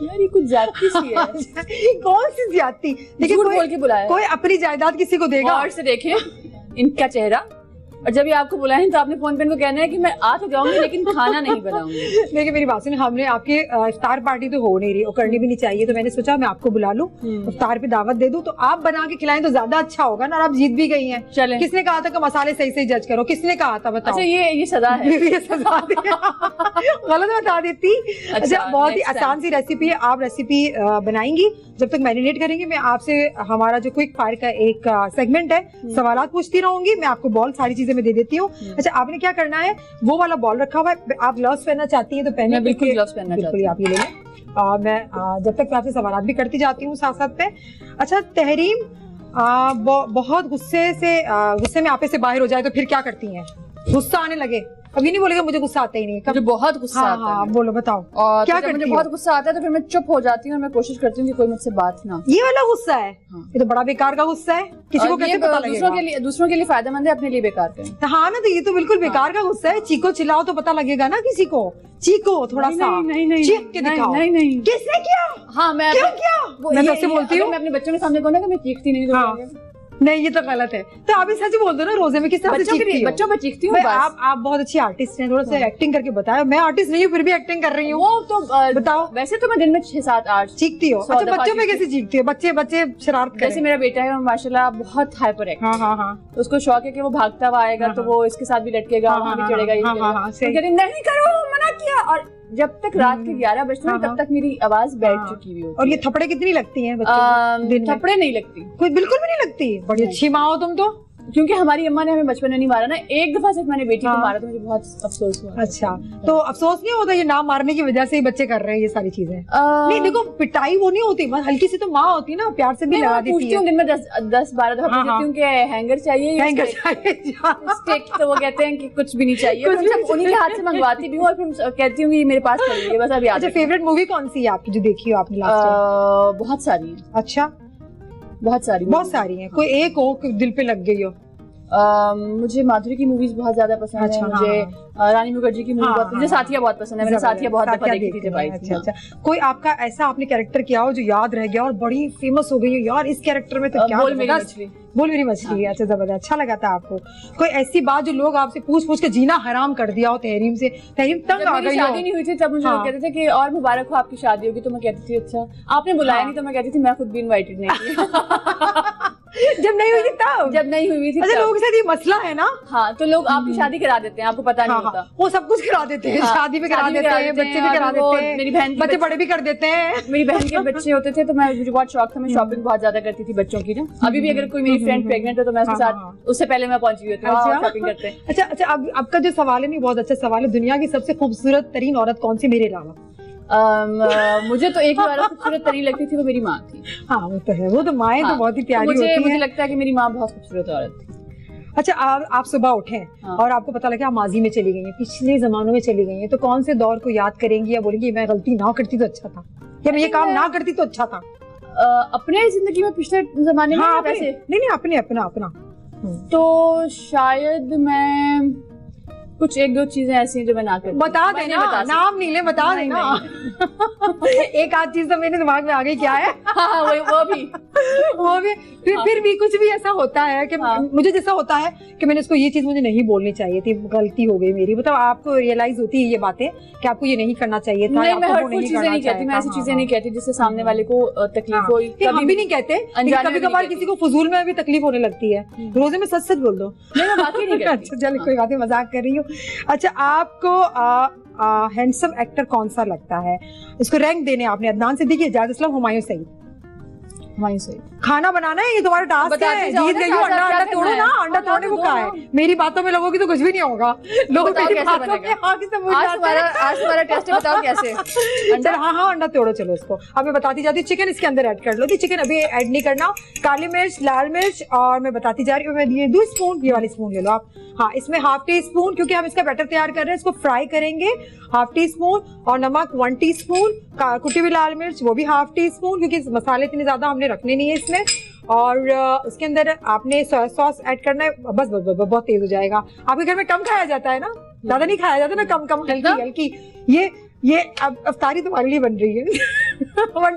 यार, ये कुछ ज्यादती सी है। कौन सी ज्यादती? देखिए, झूठ बोल के बुलाया, कोई अपनी जायदाद किसी को देगा? और से देखें इनका चेहरा, और जब ये आपको बुलाएं तो आपने फोन पे इनको कहना है कि मैं आ तो जाऊंगी लेकिन खाना नहीं बनाऊंगी। देखिए मेरी बात सुनिए, हमने आपके इफ्तार पार्टी तो हो नहीं रही और करनी भी नहीं चाहिए, तो मैंने सोचा मैं आपको बुला लूं, इफ्तार पे दावत दे दूं, तो आप बना के खिलाएं तो ज्यादा अच्छा होगा ना। और आप जीत भी गई हैं। चलें। किसने कहा था कि मसाले सही सही जज करो? किसने कहा था बताओ? अच्छा, ये सजा है। ये सजा गलत बता देती। अच्छा, बहुत ही आसान सी रेसिपी है, आप रेसिपी बनाएंगी। जब तक मैरिनेट करेंगे, मैं आपसे हमारा जो क्विक फायर का एक सेगमेंट है, सवालात पूछती रहूंगी, मैं आपको बॉल सारी चीजें मैं दे देती हूँ। अच्छा, आपने क्या करना है, वो वाला बॉल रखा हुआ है, आप ग्लव्स पहनना चाहती हैं तो पहने। मैं बिल्कुल ग्लव्स पहनना चाहती हूँ। आप ये ले लें। मैं जब तक मैं आपसे सवालात भी करती जाती हूँ साथ साथ पे। अच्छा तहरीम, बहुत गुस्से में आपे से बाहर हो जाए तो फिर क्या करती हैं? गुस्सा आने लगे, कभी नहीं बोलेगा मुझे गुस्सा आता ही नहीं। मुझे बहुत गुस्सा आता है। हाँ, बोलो बताओ। और क्या जब मुझे बहुत गुस्सा आता है तो फिर मैं चुप हो जाती हूँ और मैं कोशिश करती हूँ कि कोई मुझसे बात ना। ये वाला गुस्सा है? हाँ। ये तो बड़ा बेकार का गुस्सा है, किसी को कैसे पता लगेगा? दूसरों के लिए फायदेमंद है, अपने लिए बेकार करें। हाँ ना, तो ये तो बिल्कुल बेकार का गुस्सा है। चीखो चिल्लाओ तो पता लगेगा ना किसी को। चीखो थोड़ा सा, चीख के दिखाओ। नहीं किसने किया? हाँ, मैं क्यों किया? मैं तो उससे बोलती हूँ, मैं अपने बच्चों के सामने कहूँ ना कि मैं चीखती नहीं। हाँ। नहीं, ये तो गलत है। तो आप सच बोल दो ना, रोजे में किस तरह से चीखती हो? बच्चों पे चीखती हूँ। आप बहुत अच्छी आर्टिस्ट हैं, थोड़ा सा एक्टिंग करके बताओ। मैं आर्टिस्ट नहीं हूँ, फिर भी एक्टिंग कर रही हूँ। वो तो बताओ। वैसे तो मैं दिन में 6-7-8 चीखती हो। अच्छा, बच्चों पे कैसे चीखती हो? बच्चे शरारत करें। जैसे मेरा बेटा है माशाल्लाह बहुत हाइपर एक्टिव। हाँ। तो उसको शौक है कि वो भागता हुआ आएगा तो वो इसके साथ भी लटकेगा, वहाँ भी चढ़ेगा, ये करेगा। नहीं करो, मना किया। और जब तक रात के 11 बजते हैं तब तक मेरी आवाज बैठ चुकी हुई होती है। और ये थप्पड़े कितनी लगती हैं बच्चों को? थप्पड़े नहीं लगती, कोई बिल्कुल भी नहीं लगती। बड़ी अच्छी माँ हो तुम तो। क्योंकि हमारी अम्मा ने हमें बचपन में नहीं मारा ना, एक दफा सिर्फ मैंने बेटी को मारा तो मुझे बहुत अफसोस हुआ। अच्छा, तो अफसोस नहीं होता ये ना मारने की वजह से ही बच्चे कर रहे हैं ये सारी चीजें? नहीं देखो, पिटाई वो नहीं होती, हल्की सी तो माँ होती है ना, प्यार से भी लगा देती है। दिन में 10-12 दफा पूछती हूँ कि हैंगर चाहिए, स्टिक, तो वो कहते हैं कि कुछ भी नहीं चाहिए। उन्हीं के हाथ से मंगवाती भी हूँ और फिर कहती हूँ कि मेरे पास पड़ी है, बस अभी। अच्छा, फेवरेट मूवी कौन सी है आपकी जो देखी हो आपने लास्ट टाइम? बहुत सारी है। अच्छा, बहुत सारी हैं। कोई एक हो कि दिल पे लग गई हो? मुझे माधुरी की मूवीज बहुत ज्यादा पसंद है। मुझे रानी मुखर्जी की मूवी मुझे साथिया बहुत पसंद है। मैंने साथिया बहुत दफा देखी थी जब आई थी। अच्छा, कोई आपका ऐसा आपने कैरेक्टर किया हो जो याद रह गया और बड़ी फेमस हो गई हो, यार इस कैरेक्टर में तो क्या? बोल मेरी मछली। अच्छा, जबरदस्त, अच्छा लगा था आपको? कोई ऐसी बात जो लोग आपसे पूछ के जीना हराम कर दिया हो तहरीम से? तहरीम तंग आ गई हो? शादी नहीं हुई थी तब मुझे लोग कहते थे कि और मुबारक हो आपकी शादी होगी, तो मैं कहती थी अच्छा आपने बुलाया नहीं, तो मैं कहती थी मैं खुद भी इनवाइटेड नहीं थी। जब नहीं हुई थी तब? जब नहीं हुई थी। अच्छा, लोगों के साथ ये मसला है ना। हाँ, तो लोग आपकी शादी करा देते हैं, आपको पता नहीं होता। वो सब कुछ करा देते हैं, शादी भी करा देते हैं, बच्चे भी करा देते हैं, मेरी बहन बच्चे बड़े भी कर देते हैं। मेरी बहन के बच्चे होते थे तो मुझे बहुत शौक था, मैं शॉपिंग बहुत ज्यादा करती थी बच्चों की ना। अभी भी अगर कोई मेरी फ्रेंड प्रेग्नेंट हो तो मैं उसके साथ, उससे पहले मैं पहुंची हुई होती हूँ शॉपिंग करते हैं। अच्छा, अब आपका जो सवाल है नहीं, बहुत अच्छा सवाल है। दुनिया की सबसे खूबसूरत तरीन औरत कौन सी मेरे अलावा? मुझे तो एक ही बार खूबसूरत तरी लगती थी, वो मेरी माँ थी। हाँ वो तो है, वो तो माएँ तो बहुत ही प्यारी होती हैं। मुझे लगता है कि मेरी माँ बहुत खूबसूरत औरत थी। अच्छा, आप सुबह उठे और आपको पता लगा आप माजी में चली गई हैं, पिछले जमानों में चली गई हैं, तो कौन से दौर को याद करेंगी या बोलेंगी मैं गलती ना करती तो अच्छा था, या मैं ये काम ना करती तो अच्छा था? अपने जिंदगी में पिछले जमाने में वैसे नहीं अपने अपना तो शायद मैं कुछ एक दो चीजें ऐसी हैं जो मैं ना करती। बता देना, नाम नहीं ले, बता देना। एक आध चीज तो मेरे दिमाग में आ गई, क्या है? हाँ, वो भी फिर भी कुछ भी ऐसा होता है कि मुझे जैसा होता है कि मैंने उसको ये चीज मुझे नहीं बोलनी चाहिए थी, गलती हो गई मेरी, मतलब आपको रियलाइज होती है ये बातें कि आपको ये नहीं करना चाहिए था। नहीं, मैं हर्टफुल चीजें नहीं कहती, मैं ऐसी चीजें नहीं कहती जिससे सामने वाले को तकलीफ हो। हम भी नहीं कहते, कभी कभार किसी को फजूल में भी तकलीफ होने लगती है, रोजे में सच बोल दो। अच्छा चलो कोई बात नहीं, मजाक कर रही हूँ। अच्छा, आपको हैंडसम एक्टर कौन सा लगता है? इसको रैंक देने आपने अदनान सिद्दीकी, जावेद अस्लम, हुमायूं सईद। खाना बनाना है, ये तुम्हारा टास्क है। जीत गई हो, अंडा तोड़ो ना, अंडा तोड़ने को क्या है? मेरी बातों में लोगों की तो कुछ भी नहीं होगा। लोग मेरी बातों में आगे से मुझे आज तुम्हारा टेस्ट बताओ कैसे। चलो हाँ अंडा तोड़ो, चलो इसको अब मैं बताती जाती हूँ। चिकन इसके अंदर ऐड कर लो, चिकन अभी ऐड नहीं करना। काली मिर्च, लाल मिर्च, और मैं बताती जा रही हूँ, मैं ये 2 स्पून, ये वाली स्पून ले लो आप। हाँ, इसमें हाफ टी स्पून, क्योंकि हम इसका बैटर तैयार कर रहे हैं, इसको फ्राई करेंगे, हाफ टी स्पून। और नमक 1 टीस्पून, कुटी हुई लाल मिर्च वो भी हाफ टी स्पून, क्योंकि मसाले इतने ज्यादा हमने रखने नहीं है इसमें। और उसके अंदर आपने सोया सॉस ऐड करना है। बस बहुत तेज हो जाएगा। आपके घर में कम खाया जाता है ना, ज्यादा नहीं खाया जाता ना, कम हल्की हल्की। ये अब अफ्तारी तुम्हारे लिए बन रही है। 1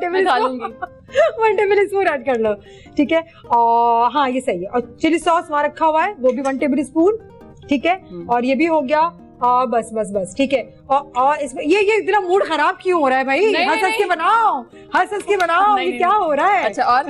टेबल स्पून ऐड कर लो, ठीक है। और हाँ ये सही है। और चिली सॉस वहाँ रखा हुआ है, वो भी 1 टेबल स्पून, ठीक है। और ये भी हो गया। बस ठीक है। और इसमें ये इतना मूड खराब क्यों हो रहा है भाई? हंस के बनाओ, ये क्या हो रहा है? अच्छा, और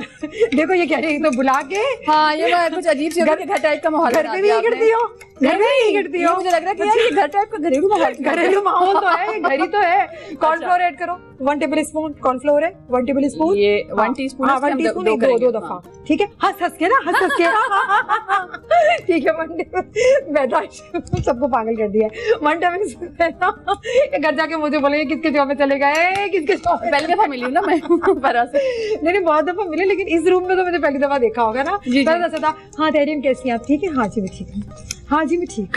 देखो ये कह रही है तो बुला के। हाँ, ये कुछ अजीब सी घर टाइप का माहौल। घर में भी करती हो? घर में ही करती हो? मुझे लग रहा है कि यार ये घर टाइप का घरेलू माहौल तो है, घर ही तो है। कॉर्नफ्लोर ऐड करो, 1 टेबल स्पून कॉर्नफ्लोर है, 1 टेबल स्पून। ये 1 टीस्पून, 1 टीस्पून 2 दफा, ठीक है। हंस के ठीक है। 1 टेबल, मैदा सबको पागल कर दिया। 1 टेबल स्पून। घर जाके मुझे बोलेंगे किसके जॉब में चले गए, किसके जॉब में। पहली दफा मिली हूँ ना मैं बरा से। नहीं बहुत दफा मिले, लेकिन इस रूम में तो मुझे पहली दफा देखा होगा ना। पहले दफा था। हाँ तहरीम कैसी हैं आप? ठीक है। हाँ जी मैं ठीक हूँ। हाँ जी मैं ठीक।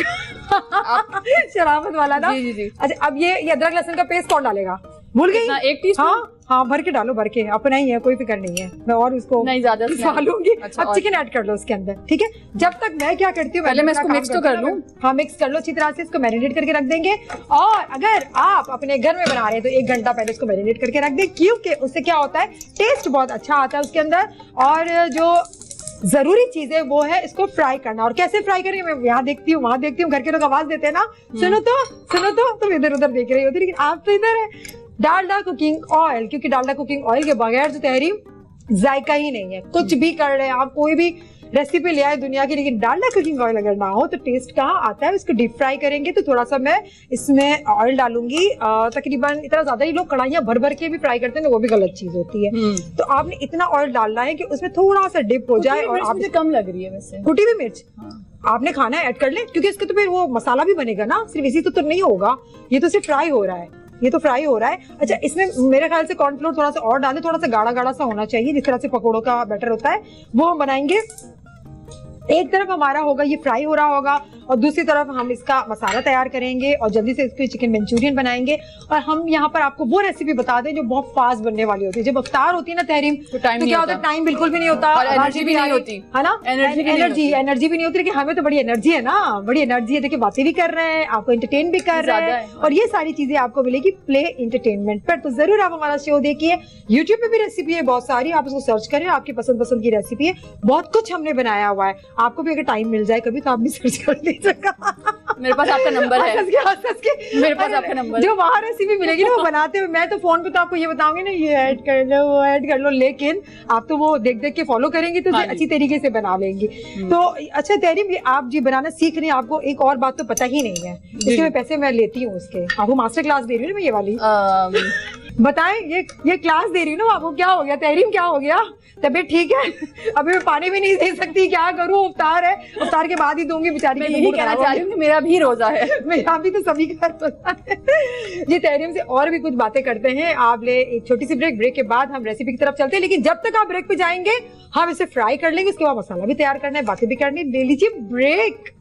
शराफत वाला ना। जी। अच्छा, अब ये अदरक लहसुन का पेस्ट कौन डालेगा? भूल गई? 1 टीस्पून। हाँ भर के डालो, भर के, अपना ही है, कोई फिक्र नहीं है। मैं और उसको नहीं ज्यादा डालूंगी। अब चिकन ऐड कर लो उसके अंदर, ठीक है। जब तक मैं क्या करती हूँ, पहले मैं इसको मिक्स तो कर लूँ। हाँ मिक्स कर लो अच्छी तरह से, इसको मैरिनेट करके रख देंगे। और अगर आप अपने घर में बना रहे हैं तो 1 घंटा पहले इसको मैरिनेट करके रख दें, क्योंकि उससे क्या होता है, टेस्ट बहुत अच्छा आता है उसके अंदर। और जो जरूरी चीज है वो है इसको फ्राई करना। और कैसे फ्राई करेंगे, मैं यहाँ देखती हूँ, वहां देखती हूँ, घर के लोग आवाज देते हैं ना, सुनो तो तुम इधर उधर देख रही होती, लेकिन आप तो इधर है। डालडा कुकिंग ऑयल, क्योंकि डालडा कुकिंग ऑयल के बगैर तो तहरीम जायका ही नहीं है। कुछ भी कर रहे हैं आप, कोई भी रेसिपी ले आए दुनिया की, लेकिन डालडा कुकिंग ऑयल अगर ना हो तो टेस्ट कहाँ आता है। इसको डीप फ्राई करेंगे तो थोड़ा सा मैं इसमें ऑयल डालूंगी, तकरीबन इतना ज्यादा ही लोग कढ़ाइयाँ भर के भी फ्राई करते हैं, वो भी गलत चीज होती है। तो आपने इतना ऑयल डालना है कि उसमें थोड़ा सा डिप हो जाए। और मुझे कम लग रही है वैसे कुटी हुई मिर्च आपने खाना है ऐड कर ले, क्योंकि इसके तो फिर वो मसाला भी बनेगा ना, सिर्फ इसी तो नहीं होगा, ये तो सिर्फ फ्राई हो रहा है, ये तो फ्राई हो रहा है। अच्छा, इसमें मेरे ख्याल से कॉर्नफ्लोर थोड़ा सा और डालें, थोड़ा सा गाढ़ा सा होना चाहिए, जिस तरह से पकौड़ों का बैटर होता है वो हम बनाएंगे। एक तरफ हमारा होगा ये फ्राई हो रहा होगा, और दूसरी तरफ हम इसका मसाला तैयार करेंगे और जल्दी से इसको चिकन मंचूरियन बनाएंगे। और हम यहाँ पर आपको वो रेसिपी बता दें जो बहुत फास्ट बनने वाली होती है। जब अफ्तार होती है ना तहरीम, तो क्या होता है, टाइम बिल्कुल भी नहीं होता, और एनर्जी भी नहीं होती है ना, एनर्जी भी नहीं होती। लेकिन हमें तो बड़ी एनर्जी है ना, बड़ी एनर्जी है। देखिए बातें भी कर रहे हैं, आपको एंटरटेन भी कर रहे हैं, और ये सारी चीजें आपको मिलेगी प्ले एंटरटेनमेंट पर। तो जरूर आप हमारा शो देखिए। यूट्यूब पे भी रेसिपी है बहुत सारी, आप उसको सर्च करें, आपकी पसंद की रेसिपी है, बहुत कुछ हमने बनाया हुआ है। आपको भी अगर टाइम मिल जाए कभी तो आप भी सर्च कर लीजिएगा। मेरे पास आपका नंबर है। मेरे पास आपका नंबर, जो वहाँ रेसिपी मिलेगी ना वो बनाते हुए, मैं तो फोन पे तो आपको ये बताऊंगी ना, ये ऐड कर लो वो ऐड कर लो, लेकिन आप तो वो देख के फॉलो करेंगी तो अच्छी तरीके से बना लेंगी। तो अच्छा तहरीम, आप जी बनाना सीख रही हैं, आपको एक और बात तो पता ही नहीं है, इसके पैसे मैं लेती हूँ उसके। आपको मास्टर क्लास दे रही हूँ ना मैं ये वाली। बताएं, ये क्लास दे रही हूँ ना आपको, क्या हो गया तहरीम, क्या हो गया, तबीयत ठीक है? अभी मैं पानी भी नहीं दे सकती, क्या करूँ? इफ्तार है, इफ्तार के बाद ही दूंगी बेचारी। मैं यही कहना चाह रही हूँ कि मेरा भी रोजा है। मेरा भी तो सभी का रोजा है। जी तहरीम से और भी कुछ बातें करते हैं, आप ले एक छोटी सी ब्रेक के बाद हम रेसिपी की तरफ चलते हैं। लेकिन जब तक आप ब्रेक पे जाएंगे हम इसे फ्राई कर लेंगे, उसके बाद मसाला भी तैयार करना है, बातें भी करनी। ले लीजिए break.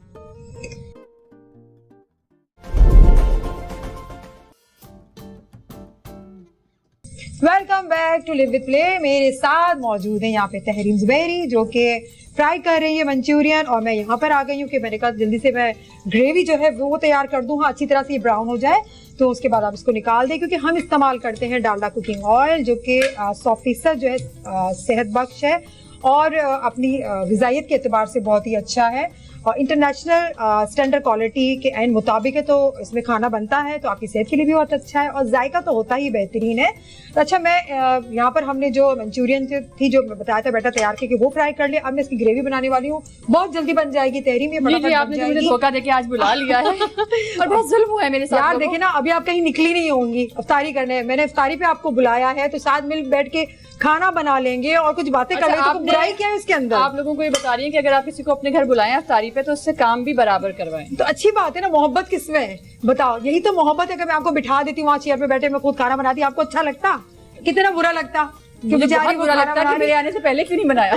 Welcome back to live with play. मेरे साथ मौजूद है यहाँ पे तहरीम जुबैरी जो कि फ्राई कर रही है मंचूरियन, और मैं यहाँ पर आ गई हूँ कि मैंने कहा जल्दी से मैं ग्रेवी जो है वो तैयार कर दूँ। हाँ, अच्छी तरह से ये ब्राउन हो जाए तो उसके बाद आप इसको निकाल दें, क्योंकि हम इस्तेमाल करते हैं डालडा कुकिंग ऑयल जो कि 100% जो है सेहत बख्श है और अपनी ग़िज़ाइयत के एतबार से बहुत ही अच्छा है और इंटरनेशनल स्टैंडर्ड क्वालिटी के एंड मुताबिक है, तो इसमें खाना बनता है तो आपकी सेहत के लिए भी बहुत अच्छा है और जायका तो होता ही बेहतरीन है। तो अच्छा, मैं यहाँ पर हमने जो मंचूरियन थी जो बताया था बैटर तैयार करके वो फ्राई कर लिया। अब मैं इसकी ग्रेवी बनाने वाली हूँ, बहुत जल्दी बन जाएगी तहरीम। ये जी, आपने तो मुझे धोखा देके आज बुला लिया है और बहुत जुल्म हुआ है मेरे साथ। यार देखिए ना, अभी आप कहीं निकली नहीं होंगी इफ्तारी करने, मैंने इफ्तारी पे आपको बुलाया है तो साथ मिल बैठ के खाना बना लेंगे और कुछ बातें कर लेंगे। तो बुराई क्या है इसके अंदर? आप लोगों को ये बता रही हैं कि अगर आप किसी को अपने घर बुलाएं इफ्तारी पे तो उससे काम भी बराबर करवाएं। तो अच्छी बात है ना, मोहब्बत किसमें है बताओ? यही तो मोहब्बत है कि मैं आपको बिठा देती हूँ वहाँ चेयर पे बैठे, मैं खुद खाना बनाती, आपको अच्छा लगता? कितना बुरा लगता? मुझे बहुत बुरा लगता है कि मेरे आने से पहले क्यों नहीं बनाया।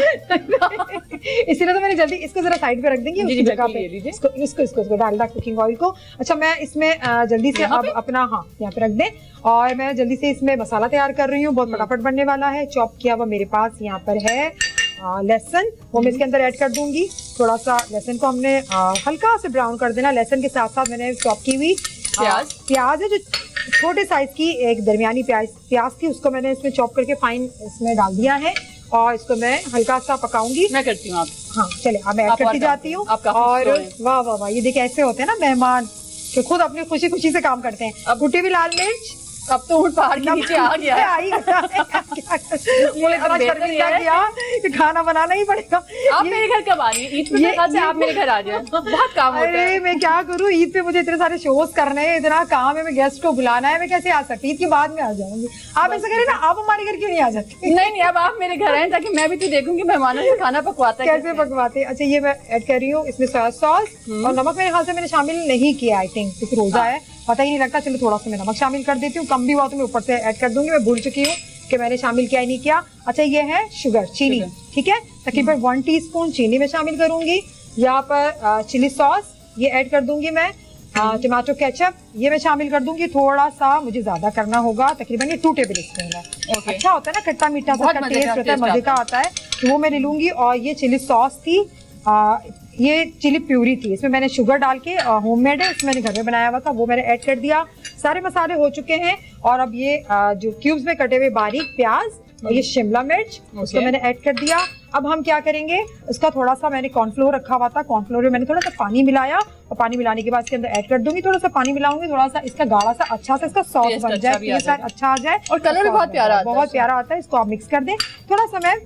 इसीलिए तो मैंने जल्दी इसको जरा साइड पे रख देंगे उसकी जगह पे, इसको डालडा कुकिंग ऑयल को। अच्छा, मैं इसमें जल्दी से अब अपना यहाँ पे रख दें और मैं जल्दी से इसमें मसाला तैयार कर रही हूँ, बहुत फटाफट बनने वाला है। चॉप किया हुआ मेरे पास यहाँ पर है लहसुन, वो मैं इसके अंदर ऐड कर दूंगी। थोड़ा सा लहसुन को हमने हल्का से ब्राउन कर देना। लहसुन के साथ साथ मैंने चॉप की हुई प्याज है जो छोटे साइज की, एक दरमियानी प्याज थी, उसको मैंने इसमें चॉप करके फाइन इसमें डाल दिया है और इसको मैं हल्का सा पकाऊंगी। मैं करती हूँ आप। हाँ चले, अब मैं ऐड करती जाती हूँ। और वाह वाह वाह, ये देखिए ऐसे होते हैं ना मेहमान जो खुद अपनी खुशी खुशी से काम करते हैं। अब कुटी हुई लाल मिर्च, अब तो ऊँट पहाड़ के नीचे आ गया है। खाना बनाना ही पड़ेगा। आप मेरे घर कब आ रही हैं? ईद पे से आप मेरे घर आ जाएं, बहुत काम होता है। अरे मैं क्या करूँ, ईद पे मुझे इतने सारे शोज करने हैं, इतना काम है, मैं गेस्ट को बुलाना है, मैं कैसे आ सकती? ईद के बाद में आ जाऊंगी। आप ऐसा करें ना, आप हमारे घर क्यों नहीं आ जाते? नहीं, अब आप मेरे घर आए ताकि मैं भी तो देखूंगी मेहमानों से खाना पकवाता है कैसे पकवाते। अच्छा, ये मैं ऐड कर रही हूँ इसमें सोया सॉस और नमक मेरे ख्याल से मैंने शामिल नहीं किया, आई थिंक क्योंकि रोजा है, पता ही नहीं लगता। चलो थोड़ा सा मैं नमक शामिल कर देती हूँ, कम भी हुआ तो मैं ऊपर से ऐड कर दूंगी। मैं भूल चुकी हूँ कि मैंने शामिल किया ही नहीं किया। अच्छा, ये है शुगर, चीनी, ठीक है, तकरीबन 1 टीस्पून चीनी मैं शामिल करूंगी। यहाँ पर चिली सॉस ये ऐड कर दूंगी मैं। टमाटो केचप ये मैं शामिल कर दूंगी, थोड़ा सा मुझे ज्यादा करना होगा, तकरीबन ये 2 टेबल स्पून है। अच्छा होता है ना, खट्टा मीठा सा टेस्ट होता है, मजे का आता है, तो वो मैं ले लूंगी। और ये चिली सॉस थी, ये चिली प्यूरी थी, इसमें मैंने शुगर डाल के होममेड है, इसमें मैंने घर में बनाया हुआ था, वो मैंने ऐड कर दिया। सारे मसाले हो चुके हैं और अब ये जो क्यूब्स में कटे हुए बारीक प्याज और ये शिमला मिर्च उसको मैंने ऐड कर दिया। अब हम क्या करेंगे, उसका थोड़ा सा मैंने कॉर्नफ्लोर रखा हुआ था, कॉर्नफ्लोर में मैंने थोड़ा सा पानी मिलाया और पानी मिलाने के बाद इसके अंदर ऐड कर दूंगी। थोड़ा सा पानी मिलाऊंगी, थोड़ा सा इसका गाढ़ा सा अच्छा सा इसका सॉस बन जाए, टेस्ट अच्छा आ जाए और कलर भी बहुत प्यारा आता है। इसको आप मिक्स कर दें। थोड़ा सा मैं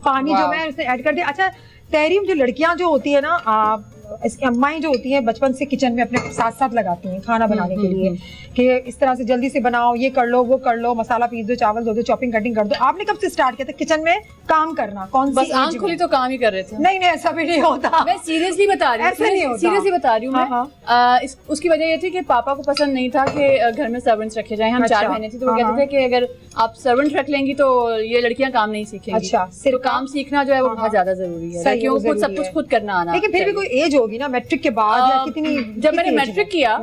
पानी जो मैं इसमें ऐड कर दिया। अच्छा तहरीम, जो लड़कियां जो होती है ना, इसकी अम्माएं जो होती हैं बचपन से किचन में अपने साथ साथ लगाती हैं खाना बनाने के लिए कि इस तरह से जल्दी से बनाओ, ये कर लो वो कर लो, मसाला पीस दो, चावल धो दो, चॉपिंग कटिंग कर दो। आपने कब से स्टार्ट किया था किचन में काम करना? कौन सी आंख खुली तो काम ही कर रहे थे? नहीं, ऐसा भी नहीं होता। मैं सीरियसली बता रही हूँ, सीरियसली बता रही हूँ मैं। उसकी वजह ये थी कि पापा को पसंद नहीं था कि घर में सर्वेंट्स रखे जाए। हम 4 महीने थे तो वो कहते थे कि अगर आप सर्वेंट रख लेंगी तो ये लड़कियां काम नहीं सीखेंगी। अच्छा, तो काम सीखना जो है वो बहुत ज्यादा जरूरी है, क्योंकि खुद सब कुछ खुद करना आना। लेकिन फिर भी कोई एज होगी ना मैट्रिक के बाद या कितनी? जब मैंने मैट्रिक किया,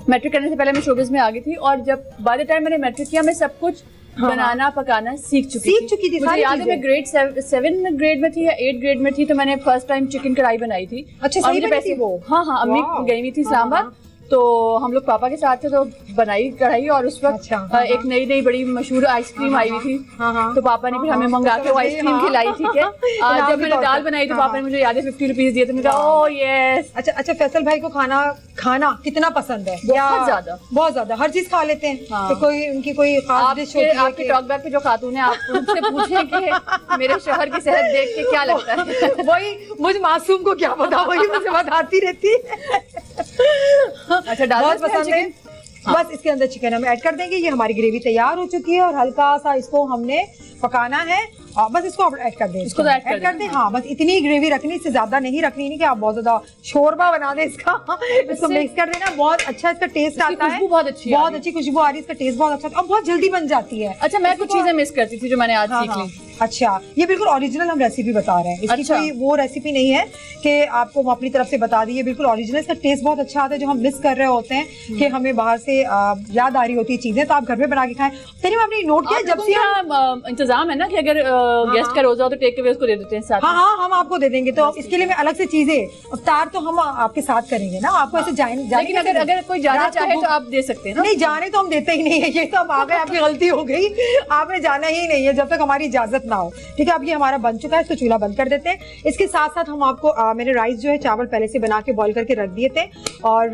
मैट्रिक करने से पहले मैं शोबिज़ में आ गई थी और जब बाय द टाइम मैंने मैट्रिक किया मैं सब कुछ बनाना पकाना सीख चुकी थी। मुझे याद है मैं ग्रेड 7 ग्रेड में थी या 8 ग्रेड में थी तो मैंने फर्स्ट टाइम चिकन कढ़ाई बनाई थी। अच्छा, सही बनी थी वो? हाँ, अम्मी गई हुई थी इस्लामाबाद, तो हम लोग पापा के साथ थे तो बनाई कढ़ाई और उस वक्त एक नई बड़ी मशहूर आइसक्रीम आई हुई थी, तो पापा ने फिर हमें मंगा के वो आइसक्रीम खिलाई, ठीक है। जब मैंने दाल बनाई तो पापा ने मुझे याद है 50 रुपीज दिए थे, मैंने कहा ओह यस। अच्छा, फैसल भाई को खाना कितना पसंद है? बहुत ज्यादा हर चीज खा लेते हैं। तो कोई उनकी कोई खास डिश होती है? आपके टॉक बैक पे जो खातून है आप उनसे पूछें कि मेरे शोहर की सेहत देख के क्या लगता है। वही मुझ मासूम को क्या पता, वही मुझे बताती रहती है। अच्छा, दाल पसंद है? बस इसके अंदर चिकन हम ऐड कर देंगे। ये हमारी ग्रेवी तैयार हो चुकी है और हल्का सा इसको हमने पकाना है और बस इसको आप ऐड कर दें। इसको तो ऐड कर दें। हाँ, बस इतनी ग्रेवी रखनी, इससे ज्यादा नहीं रखनी, नहीं कि आप बहुत ज्यादा शोरबा बना दें इसका। इसको मिक्स कर देना, बहुत अच्छा इसका टेस्ट आता है, बहुत अच्छी खुशबू आ रही है, इसका टेस्ट बहुत अच्छा और बहुत जल्दी बन जाती है। अच्छा, मैं कुछ चीजें मिस करती थी जो मैंने आज सीख ली। अच्छा, ये बिल्कुल ओरिजिनल हम रेसिपी बता रहे हैं, इसकी कोई वो रेसिपी नहीं है कि आपको वो अपनी तरफ से बता दी है, बिल्कुल ओरिजिनल। इसका टेस्ट बहुत अच्छा आता है, जो हम मिस कर रहे होते हैं कि हमें बाहर से याद आ रही होती है चीजें, तो आप घर में बना के खाएं। तरीम आपने नोट किया जब से इंतजाम है ना कि अगर गेस्ट का रोजा हो तो टेक अवे उसको दे देते हैं साथ। हाँ, हम आपको दे देंगे। तो इसके लिए मैं अलग से चीजें अफ्तार तो हम आपके साथ करेंगे ना, आपको ऐसे लेकिन अगर कोई जाना चाहे तो आप दे सकते हैं ना। नहीं, जाने तो हम देते ही नहीं है, ये तो अब आ गए, आपकी गलती हो गई, आपने जाना ही नहीं है जब तक हमारी इजाजत ना हो। ठीक है, अब ये हमारा बन चुका है, इसको चूल्हा बंद कर देते हैं। इसके साथ साथ हम आपको मैंने राइस जो है चावल पहले से बना के बॉईल करके रख दिए थे और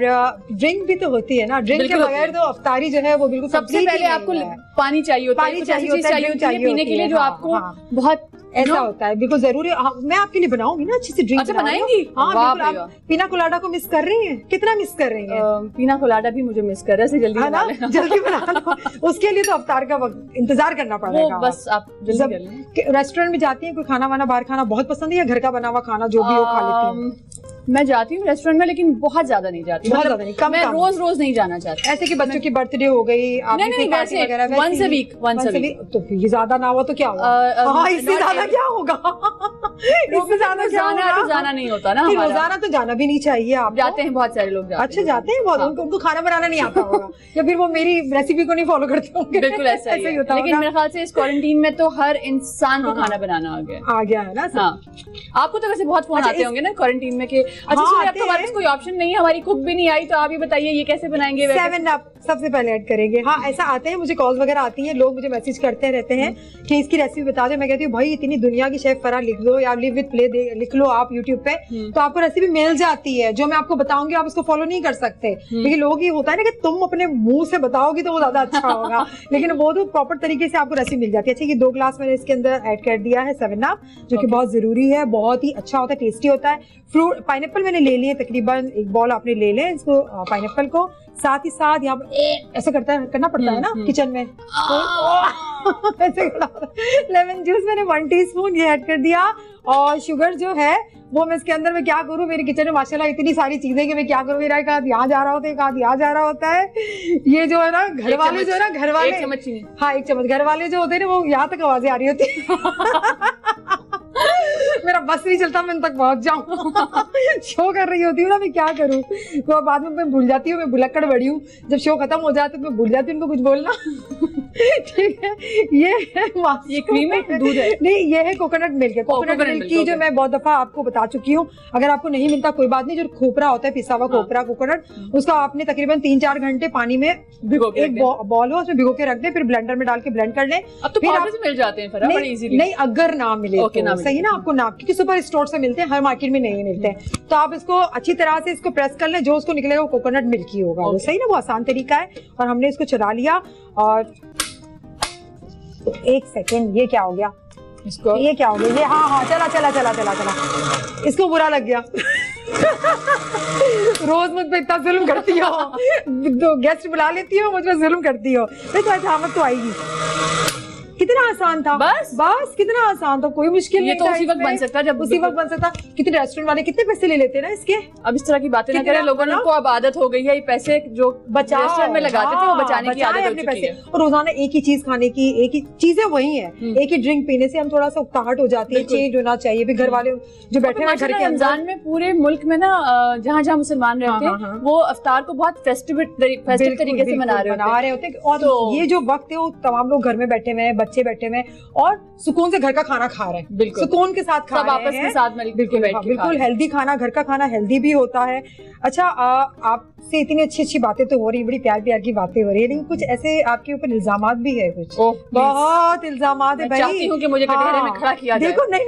ड्रिंक भी तो होती है ना, ड्रिंक के बगैर तो अफ्तारी जो है वो बिल्कुल सबसे पहले आपको पानी चाहिए होता है, पानी चाहिए होता है पीने के लिए जो आपको बहुत ऐसा होता है, बिल्कुल जरूरी। मैं आपके लिए बनाऊंगी ना अच्छी सी ड्रिंक। अच्छा, बनाएंगी? हाँ बिल्कुल। आप पीना कोलाडा को मिस कर रही हैं? कितना मिस कर रही हैं? पीना कोलाडा भी मुझे मिस कर रहा है, जल्दी बना लेना। जल्दी बना लो, उसके लिए तो अफ्तार का इंतजार करना पड़ेगा। बस आप जल्दी कर लें। रेस्टोरेंट में जाती हैं, कोई खाना वाना बाहर खाना बहुत पसंद है या घर का बना हुआ खाना जो भी हो खा लेती हैं? मैं जाती हूँ रेस्टोरेंट में, लेकिन बहुत ज्यादा नहीं जाती, बहुत ज्यादा नहीं, कम। मैं रोज नहीं जाना चाहती। ऐसे कि बच्चों की बर्थडे हो गई, नहीं, वैसे once a week, तो ये ज्यादा ना हुआ तो क्या होगा? इससे ज्यादा क्या होगा? इससे ज्यादा रोजाना नहीं होता ना, रोजाना तो जाना भी नहीं चाहिए। आप जाते हैं, बहुत सारे लोग अच्छा जाते हैं बहुत, उनको खाना बनाना नहीं आता होगा या फिर वो मेरी रेसिपी को नहीं फॉलो करते होंगे। बिल्कुल ऐसा ही होता है। लेकिन मेरे ख्याल से इस क्वारंटीन में तो हर इंसान को खाना बनाना आ गया है ना। हाँ, आपको तो वैसे बहुत फोन आते होंगे ना क्वारंटीन में कि अच्छा अब तो हमारे पास कोई ऑप्शन नहीं है, हमारी कुक भी नहीं आई, तो आप ही बताइए ये कैसे बनाएंगे। 7 अप सबसे पहले ऐड करेंगे। हाँ, ऐसा आते हैं, मुझे कॉल्स वगैरह आती हैं, लोग मुझे मैसेज करते रहते हैं कि इसकी रेसिपी बता दो। मैं कहती हूँ भाई इतनी दुनिया की शेफ फराह लिख लो या लिव विद प्ले लिख लो आप यूट्यूब पे, तो आपको रेसिपी मिल जाती है। जो मैं आपको बताऊंगी आप उसको फॉलो नहीं कर सकते, लेकिन लोग ये होता है ना कि तुम अपने मुंह से बताओगी तो वो ज्यादा अच्छा होगा, लेकिन वो तो प्रॉपर तरीके से आपको रेसिपी मिल जाती है। अच्छा, ये 2 ग्लास मैंने इसके अंदर ऐड कर दिया है 7 अप, जो कि बहुत जरूरी है, बहुत ही अच्छा होता है, टेस्टी होता है। फ्रूट पाइनएप्पल मैंने ले लिए, तकरीबन 1 बॉल आपने ले लें इसको पाइनएप्पल को। साथ ही साथ यहाँ पर ऐसा करना पड़ता है ना किचन में, ऐसे लेमन जूस मैंने 1 टीस्पून ये ऐड कर दिया। और शुगर जो है वो मैं इसके अंदर मैं क्या करूँ, मेरे किचन में माशाल्लाह इतनी सारी चीजें कि मैं क्या करूँ, मेरा एक हाथ यहाँ जा रहा होता है, एक हाथ यहाँ जा रहा होता है। ये जो है ना घर वाले जो है ना, घर वाले 1 चम्मच, हाँ 1 चम्मच, घर वाले जो होते हैं ना वो यहाँ तक आवाजें आ रही होती है। मेरा बस नहीं चलता मैं उन तक पहुंच जाऊं। शो कर रही होती हूँ ना, मैं क्या करूँ, तो बाद में मैं भूल जाती हूँ, मैं भुलक्कड़ बड़ी हूँ, जब शो खत्म हो जाता है तो मैं भूल जाती हूँ उनको कुछ बोलना। ठीक है, ये क्रीम है, दूध है, नहीं ये है कोकोनट मिल्क है। कोकोनट मिल्क की जो मैं बहुत दफा आपको बता चुकी हूँ, अगर आपको नहीं मिलता कोई बात नहीं, जो खोपरा होता है पिसा हुआ खोपरा कोकोनट, उसका आपने तकरीबन 3-4 घंटे पानी में एक बॉल हो उसमें भिगो के रख दे, फिर ब्लेंडर में डाल के ब्लेंड कर ले। अब तो पाउडर से मिल जाते हैं बड़े इजीली। नहीं, अगर ना मिले तो सही ना, आपको ना, क्योंकि सुपर स्टोर से मिलते हैं, हर मार्केट में नहीं मिलते हैं, तो आप इसको अच्छी तरह से इसको प्रेस कर लें, जो उसको निकलेगा वो कोकोनट मिल्क ही होगा। वो सही ना, वो आसान तरीका है। और हमने इसको चला लिया और 1 सेकेंड, ये क्या हो गया, इसको ये क्या हो गया, ये हाँ चला, इसको बुरा लग गया। रोज मुझ पे इतना जुल्म करती हो, तो गेस्ट बुला लेती हो, मुझ पे जुल्म करती हो, तो अच्छा तो आएगी। कितना आसान था, बस कितना आसान था, कोई मुश्किल नहीं। ये तो उसी वक्त बन सकता, जब उसी वक्त बन सकता। कितने रेस्टोरेंट वाले कितने पैसे ले लेते हैं ना इसके। अब इस तरह की बातें ना करें, लोगों को अब आदत हो गई है, ये पैसे जो रेस्टोरेंट में लगाते थे वो बचाने की आदत हो चुकी है। और रोजाना एक ही चीज खाने की, एक ही चीजें वही है, एक ही ड्रिंक पीने से हम थोड़ा सा उकताहट हो जाती है, चेंज होना चाहिए। भी घर वाले जो बैठे हैं घर के रमजान में पूरे मुल्क में ना, जहाँ जहाँ मुसलमान रहते हैं वो अफ्तार को बहुत फेस्टिव तरीके से मना रहे होते हैं। और ये जो वक्त है वो तमाम लोग घर में बैठे हुए हैं, बच्चे बैठे हुए हैं और सुकून से घर का खाना खा रहे हैं, सुकून के साथ खा रहे हैं, आपस में साथ मिलकर बैठ के बिल्कुल हेल्दी खाना, घर का खाना हेल्दी भी होता है। अच्छा, आपसे इतनी अच्छी बातें तो हो रही, बड़ी प्यार की बातें हो रही है, लेकिन कुछ ऐसे आपके ऊपर इल्जामात भी है, कुछ बहुत इल्जामात है। चाहती हूँ कि मुझे कटहरे में खड़ा किया जाए। देखो नहीं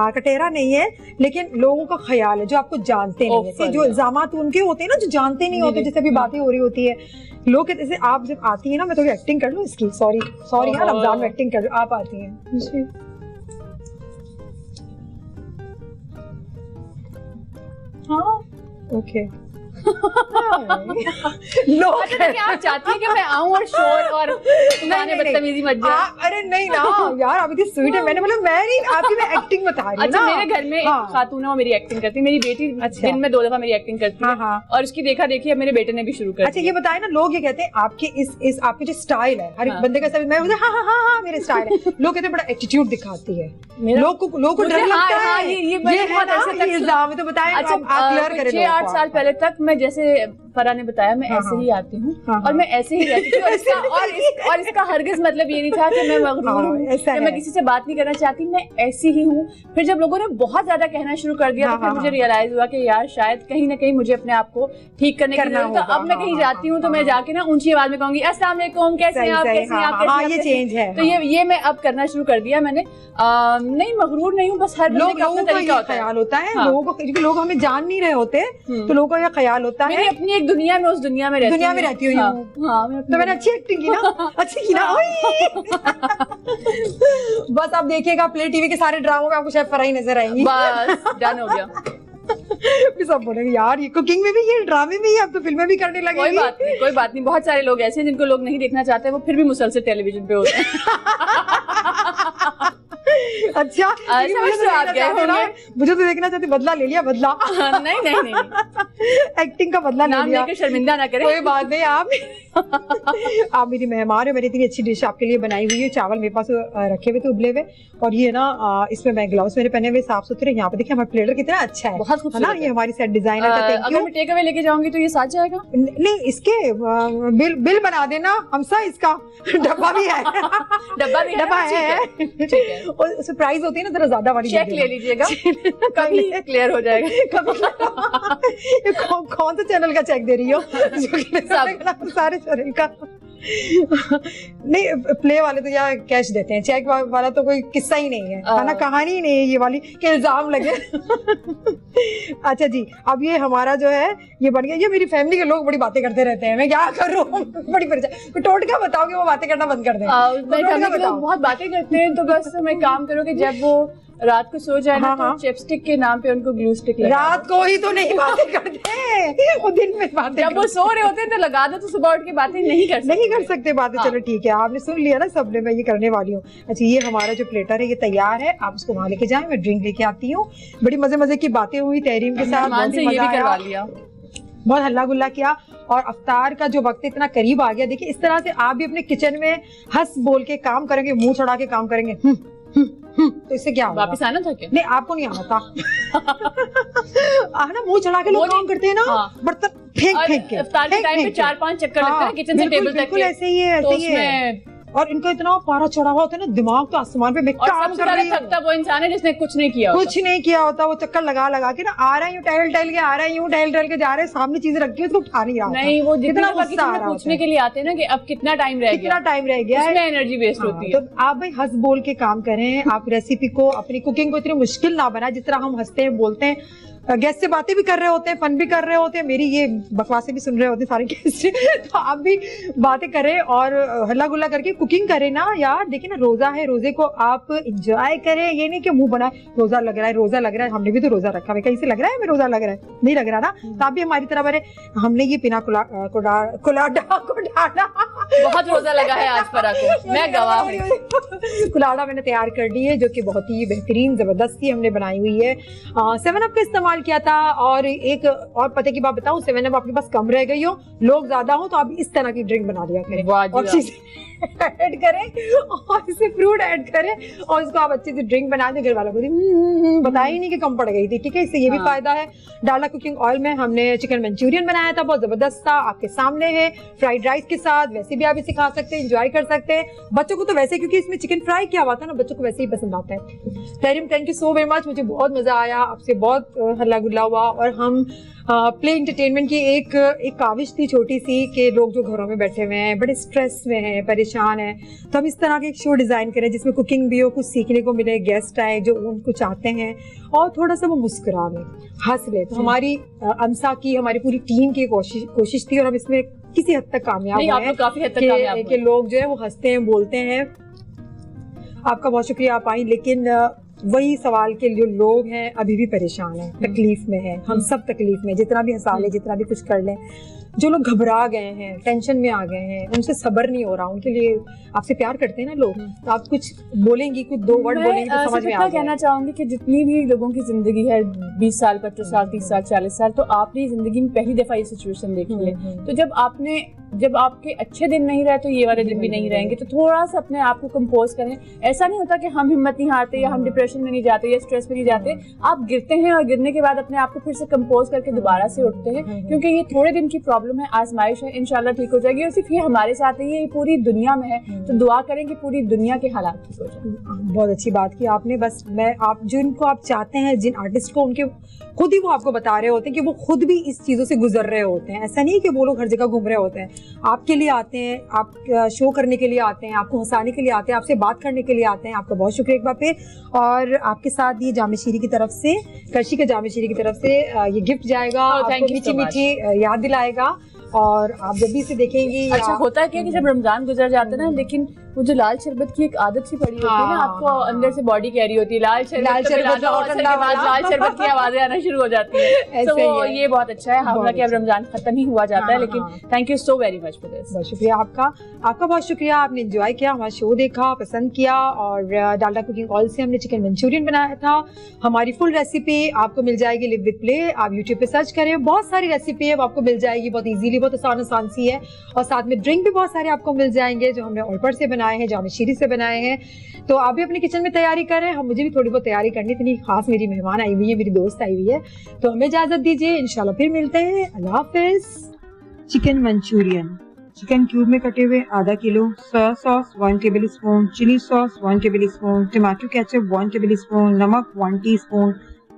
कटेरा नहीं है, लेकिन लोगों का ख्याल है जो आपको जानते नहीं है। जो इल्जामात उनके होते हैं ना जो जानते नहीं होते, जैसे अभी बातें हो रही होती है, लोग कहते हैं आप जब आती है ना, मैं थोड़ी एक्टिंग कर लूं इसकी, सॉरी यार, रमजान में एक्टिंग कर लूं, आप आती हैं। हाँ ओके। लोग अच्छा देखिए, आप चाहती हैं कि मैं आऊं और शोर और तुम्हारे बदतमीजी मच जाए? अरे नहीं ना यार, आप इतनी स्वीट है। मैंने बोला मैं नहीं, आपकी मैं एक्टिंग बता रही हूँ अच्छा, ना। मेरे घर में एक हाँ। खातून है, वो मेरी एक्टिंग करती है। मेरी बेटी अच्छा। दिन में 2 दफा मेरी एक्टिंग करती है। हाँ, हाँ। और उसकी देखा देखी अब मेरे बेटे ने भी शुरू कर अच्छा, ये बताए ना, लोग ये कहते हैं आपके इस आपके जो स्टाइल है, हर एक हाँ। बंदे का मैं बोलते हाँ हाँ हाँ हाँ मेरे स्टाइल है। लोग कहते हैं बड़ा एटीट्यूड दिखाती है, मेरा- लोग को मुझे- डर हाँ, लगता हाँ, है। ये मैंने है बहुत ना, अरसे तक ये इल्जाम है, तो बताएं अच्छा, आप क्लियर करें। 6-8 साल पहले तक मैं, जैसे फरा ने बताया, मैं हाँ, ऐसे हाँ। ही आती हूँ हाँ, और मैं ऐसे ही रहती थी। और इसका हरगिज मतलब ये नहीं था कि मैं मगरूर हाँ, हूँ ऐसा या है। मैं किसी से बात नहीं करना चाहती, मैं ऐसी ही हूँ। फिर जब लोगों ने बहुत ज्यादा कहना शुरू कर दिया, हाँ, तो फिर हाँ, मुझे हाँ। रियलाइज हुआ कि यार शायद कहीं ना कहीं मुझे अपने आप को ठीक करने की करना जरूरत है। तो होगा, अब मैं हाँ, कहीं हाँ, जाती हूँ तो हाँ, मैं जाके ना ऊंची आवाज में कहूंगी, अस्सलाम वालेकुम, कैसे हैं सही, आप, सही, कैसे हैं आप, हाँ, कैसे हाँ, हैं आप, ये कैसे हैं? चेंज है, तो ये मैं अब करना शुरू कर दिया मैंने। नहीं, मगरूर नहीं हूँ, बस हर बंदे का अपना लोगों का तरीका ये होता है। ख्याल होता है, हाँ। लोगों को, क्योंकि लोग हमें जान नहीं रहे होते, तो लोगों का ये ख्याल होता मेरी है। अपनी एक दुनिया में, उस दुनिया में रहती दुनिया में रहती हूँ हाँ, यूं। हाँ, मैं अपनी तो मैंने अच्छी एक्टिंग की ना, अच्छी की ना। बस आप देखिएगा, प्ले टीवी के सारे ड्रामों में आपको शेफ फराही नजर आएंगी। बस डन हो गया। फिर सब बोलेंगे यार ये कुकिंग में भी, ये ड्रामे में ही, अब तो फिल्में भी करने कोई लगेगी। बात नहीं, कोई बात नहीं। बहुत सारे लोग ऐसे हैं जिनको लोग नहीं देखना चाहते, वो फिर भी मुसलसल टेलीविजन पे होते हैं। अच्छा, क्योंकि समझ मुझे तो आप देखना गए चाहते ना, होंगे। मुझे तो देखना चाहती, बदला ले लिया, बदला। नहीं नहीं नहीं, एक्टिंग का बदला ले नाम लिया। लेकर शर्मिंदा ना करें। कोई बात नहीं, आप मेरी मेहमान है। मैंने इतनी अच्छी डिश आपके लिए बनाई हुई है। चावल मेरे पास रखे हुए थे उबले हुए, और ये ना इसमें मैं ग्लव्स मेरे पहने हुए साफ सुथरे। यहाँ पे देखिए हमारा प्लेटर कितना अच्छा है, बहुत है खूबसूरत ना, है। ये हमारी सेट डिजाइनर का, थैंक अगर यू। मैं टेक अवे लेके जाऊंगी तो ये साथ जाएगा? नहीं, इसके बिल बना देना हमसा, इसका डब्बा भी है। डब्बा भी है? डब्बा है, ठीक है। और सरप्राइज होती है ना, जरा ज्यादा वाली चेक दे ले देना। लीजिएगा, कभी क्लियर हो जाएगा। ये कौन सा चैनल का चेक दे रही हो? सारे चैनल का। नहीं, प्ले वाले तो यार कैश देते हैं, चेक वाला तो कोई किस्सा ही नहीं है ना, कहानी ही नहीं है ये वाली कि इल्जाम लगे। अच्छा जी, अब ये हमारा जो है ये बन गया। ये मेरी फैमिली के लोग बड़ी बातें करते रहते हैं, मैं क्या करूं? बड़ी परेशान। टोटका बताओ कि वो बातें करना बंद कर दें। मेरे फैमिली के लोग बहुत बातें करते हैं, तो बस मैं काम करूँ कि जब वो रात को सो जाए ना, हाँ, तो हाँ। चिपस्टिक के नाम पे उनको ग्लू स्टिक लगा रात को ही तो नहीं बातें करते, वो दिन में बातें जब वो सो रहे होते हैं तो लगा दो, तो सुबह उठ के बातें नहीं कर सकते। नहीं कर सकते बातें। हाँ। चलो ठीक है, आपने सुन लिया ना सबने, मैं ये करने वाली हूँ। अच्छा, ये हमारा जो प्लेटर है ये तैयार है, आप उसको वहां लेके जाएं, मैं ड्रिंक लेके आती हूँ। बड़ी मजे मजे की बातें हुई तहरीम के साथ, मेहमान बहुत से ही ये भी मजा करवा आया, लिया। बहुत हल्ला गुल्ला किया, और अफ्तार का जो वक्त इतना करीब आ गया। देखिए, इस तरह से आप भी अपने किचन में हंस बोल के काम करेंगे, मुंह चढ़ा के काम करेंगे, तो इससे क्या होगा? वापस आना था क्या? नहीं, आपको नहीं आना था। ना मुंह चढ़ा के लोग काम करते हैं ना, हाँ। बर्तन फेंक फेंक के, इफ्तार के टाइम पे 4-5 चक्कर लगते हैं किचन से टेबल तक बिल्कुल के। ऐसे ही है, तो ऐसे ही है। उसमें और इनका इतना पारा चढ़ा हुआ होता है ना, दिमाग तो आसमान पे, मैं और काम सबसे कर रही ज्यादा हूँ, थकता वो इंसान है जिसने कुछ नहीं किया होता। कुछ नहीं किया होता। वो चक्कर लगा लगा के ना आ रहा है, यूं टहल टहल के आ रहा है, यूं टहल टहल के जा रहे हैं, सामने चीजें रखी है उसको उठा नहीं रहा होता। नहीं, वो जितना कितना दफा गुस्सा किचन आ में रहा पूछने होता के लिए आते हैं ना कि अब कितना टाइम रह कितना गया, टाइम रह गया है, उसमें एनर्जी वेस्ट होती है। तो आप भाई हंस बोल के काम करें। आप रेसिपी को, अपनी कुकिंग को इतनी मुश्किल ना बनाए, जिस तरह हम हंसते हैं, बोलते हैं, गेस्ट से बातें भी कर रहे होते हैं, फन भी कर रहे होते हैं, मेरी ये बकवासें भी सुन रहे होते हैं सारे गेस्ट। तो आप भी बातें करें और हल्ला गुल्ला करके कुकिंग करें ना यार। देखिए ना, रोजा है, रोजे को आप एंजॉय करें, ये नहीं कि मुंह बनाए रोजा लग रहा है, रोजा लग रहा है। हमने भी तो रोजा रखा है, कहीं से लग रहा है हमें रोजा लग रहा है? नहीं लग रहा ना। तो आप भी हमारी तरह बने। हमने ये पिना कुलाडा बहुत रोजा लगा है आज फरा को, मैं गवाह हूँ। कुलाड़ा मैंने तैयार कर ली है, जो कि बहुत ही बेहतरीन जबरदस्ती हमने बनाई हुई है। 7 अप का इस्तेमाल किया था। और एक और पते की बात बताऊं, 7 अप आपके पास कम रह गई हो, लोग ज्यादा हो, तो आप इस तरह की ड्रिंक बना दिया करें, वाह जी और वाह। चीजें ऐड करें और इससे फ्रूट ऐड करें, और इसको आप अच्छे से ड्रिंक बना दें। घर वालों को बताया ही नहीं कि कम पड़ गई थी। ठीक है, इससे ये भी हाँ। फायदा है। डालडा कुकिंग ऑयल में हमने चिकन मंचूरियन बनाया था, बहुत जबरदस्त था, आपके सामने है, फ्राइड राइस के साथ। वैसे भी आप इसे खा सकते हैं, एंजॉय कर सकते हैं। बच्चों को तो वैसे, क्योंकि इसमें चिकन फ्राई किया हुआ था ना, बच्चों को वैसे ही पसंद आता है। Tahreem, thank you so very much, मुझे बहुत मजा आया, आपसे बहुत हल्ला गुल्ला हुआ। और हम प्ले एंटरटेनमेंट की एक काविश थी छोटी सी, कि लोग जो घरों में बैठे हुए हैं, बड़े स्ट्रेस में हैं, परेशान हैं, तो हम इस तरह के एक शो डिजाइन करें जिसमें कुकिंग भी हो, कुछ सीखने को मिले, गेस्ट आए जो उनको चाहते हैं, और थोड़ा सा वो मुस्कुरा लें, हंस ले। तो हमारी अमसा की, हमारी पूरी टीम की कोशिश थी, और हम इसमें किसी हद तक कामयाब नहीं, आप हुए लोग काफी हद तक कामयाब कि लोग जो है वो हंसते हैं, बोलते हैं। आपका बहुत शुक्रिया, आप आई। लेकिन वही सवाल के लिए लोग हैं अभी भी परेशान हैं, तकलीफ में हैं, हम सब तकलीफ में, जितना भी हंसा ले, जितना भी कुछ कर लें। जो लोग घबरा गए हैं, टेंशन में आ गए हैं, उनसे सब्र नहीं हो रहा, उनके लिए आपसे प्यार करते हैं ना लोग, तो आप कुछ बोलेंगी, कुछ 2 वर्ड बोलेंगी तो समझ में आ जाए। कहना चाहूंगी कि जितनी भी लोगों की जिंदगी है 20 साल 25 साल 30 साल 40 साल, तो आपने जिंदगी में पहली दफा ये सिचुएशन देखी है, तो जब आपके अच्छे दिन नहीं रहे तो ये वाले दिन भी नहीं रहेंगे, तो थोड़ा सा अपने आप को कंपोज करें। ऐसा नहीं होता कि हम हिम्मत नहीं हारते या हम डिप्रेशन में नहीं जाते या स्ट्रेस में नहीं जाते, आप गिरते हैं और गिरने के बाद अपने आप को फिर से कंपोज करके दोबारा से उठते हैं, क्योंकि ये थोड़े दिन की प्रॉब्लम है, आजमाइश है, इंशाल्लाह ठीक हो जाएगी। और सिर्फ ये हमारे साथ नहीं है, ये पूरी दुनिया में है, तो दुआ करें कि पूरी दुनिया के हालात ठीक हो जाए। बहुत अच्छी बात की आपने। बस आप जिनको आप चाहते हैं, जिन आर्टिस्ट को, उनके खुद ही वो आपको बता रहे होते हैं कि वो खुद भी इस चीजों से गुजर रहे होते हैं। ऐसा नहीं कि वो लोग हर जगह घूम रहे होते हैं, आपके लिए आते हैं, आप शो करने के लिए आते हैं, आपको हंसाने के लिए आते हैं, आपसे बात करने के लिए आते हैं। आपका बहुत शुक्रिया एक बार फिर। और आपके साथ ये जामे शीरी की तरफ से, कर्शी के जामे शीरी की तरफ से ये गिफ्ट जाएगा, आपको मीठी मीठी याद दिलाएगा। और आप जब भी इसे देखेंगी, अच्छा होता है क्या कि जब रमजान गुजर जाता है ना, लेकिन वो जो लाल शरबत की एक आदत सी पड़ी होती है ना, आपको अंदर से बॉडी कैरी होती है, लाल शरबत लाल शरबत की आवाजें आना शुरू हो जाती है, तो वो ये बहुत अच्छा है। हालांकि अब रमजान खत्म ही हुआ जाता है, लेकिन thank you so very much for this. बहुत शुक्रिया आपका बहुत शुक्रिया। आपने एंजॉय किया, हमारा शो देखा, पसंद किया। और डालडा कुकिंग ऑयल से हमने चिकन मंचूरियन बनाया था। हमारी फुल रेसिपी आपको मिल जाएगी लिव विद प्ले, आप यूट्यूब पे सर्च करें, बहुत सारी रेसिपी है वो आपको मिल जाएगी, बहुत इजीली, बहुत आसान सी है। और साथ में ड्रिंक भी बहुत सारे आपको मिल जाएंगे जो हमने ऑल्पर से बनाए हैं, जामे शीरी से बनाए हैं। तो आप भी अपने किचन में तैयारी करें, हम मुझे भी थोड़ी बहुत तैयारी करनी, इतनी खास मेरी मेहमान आई हुई है, मेरी दोस्त आई हुई है, तो हमें इजाजत दीजिए, इंशाल्लाह फिर मिलते हैं। अल्लाह हाफिज। चिकन मंचूरियन, चिकन क्यूब में कटे हुए आधा किलो, soya sauce 1 tablespoon, chilli sauce 1 tablespoon, tomato ketchup 1 tablespoon, नमक 1 टीस्पून,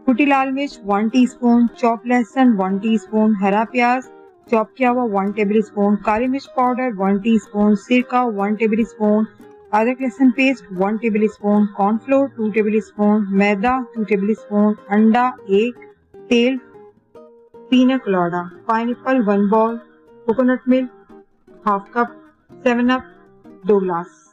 कुटी लाल मिर्च 1 टीस्पून, चॉप लहसुन 1 टीस्पून, हरा प्याज चॉप किया हुआ 1 टेबल स्पून, काली मिर्च पाउडर 1 टीस्पून, सिरका 1 टेबल स्पून, अदरक लहसुन paste 1 tablespoon, cornflour 2 tablespoon, मैदा 2 टेबल स्पून, अंडा 1, तेल, pina colada, pineapple 1 ball, coconut milk half cup, 7 up 2 glass.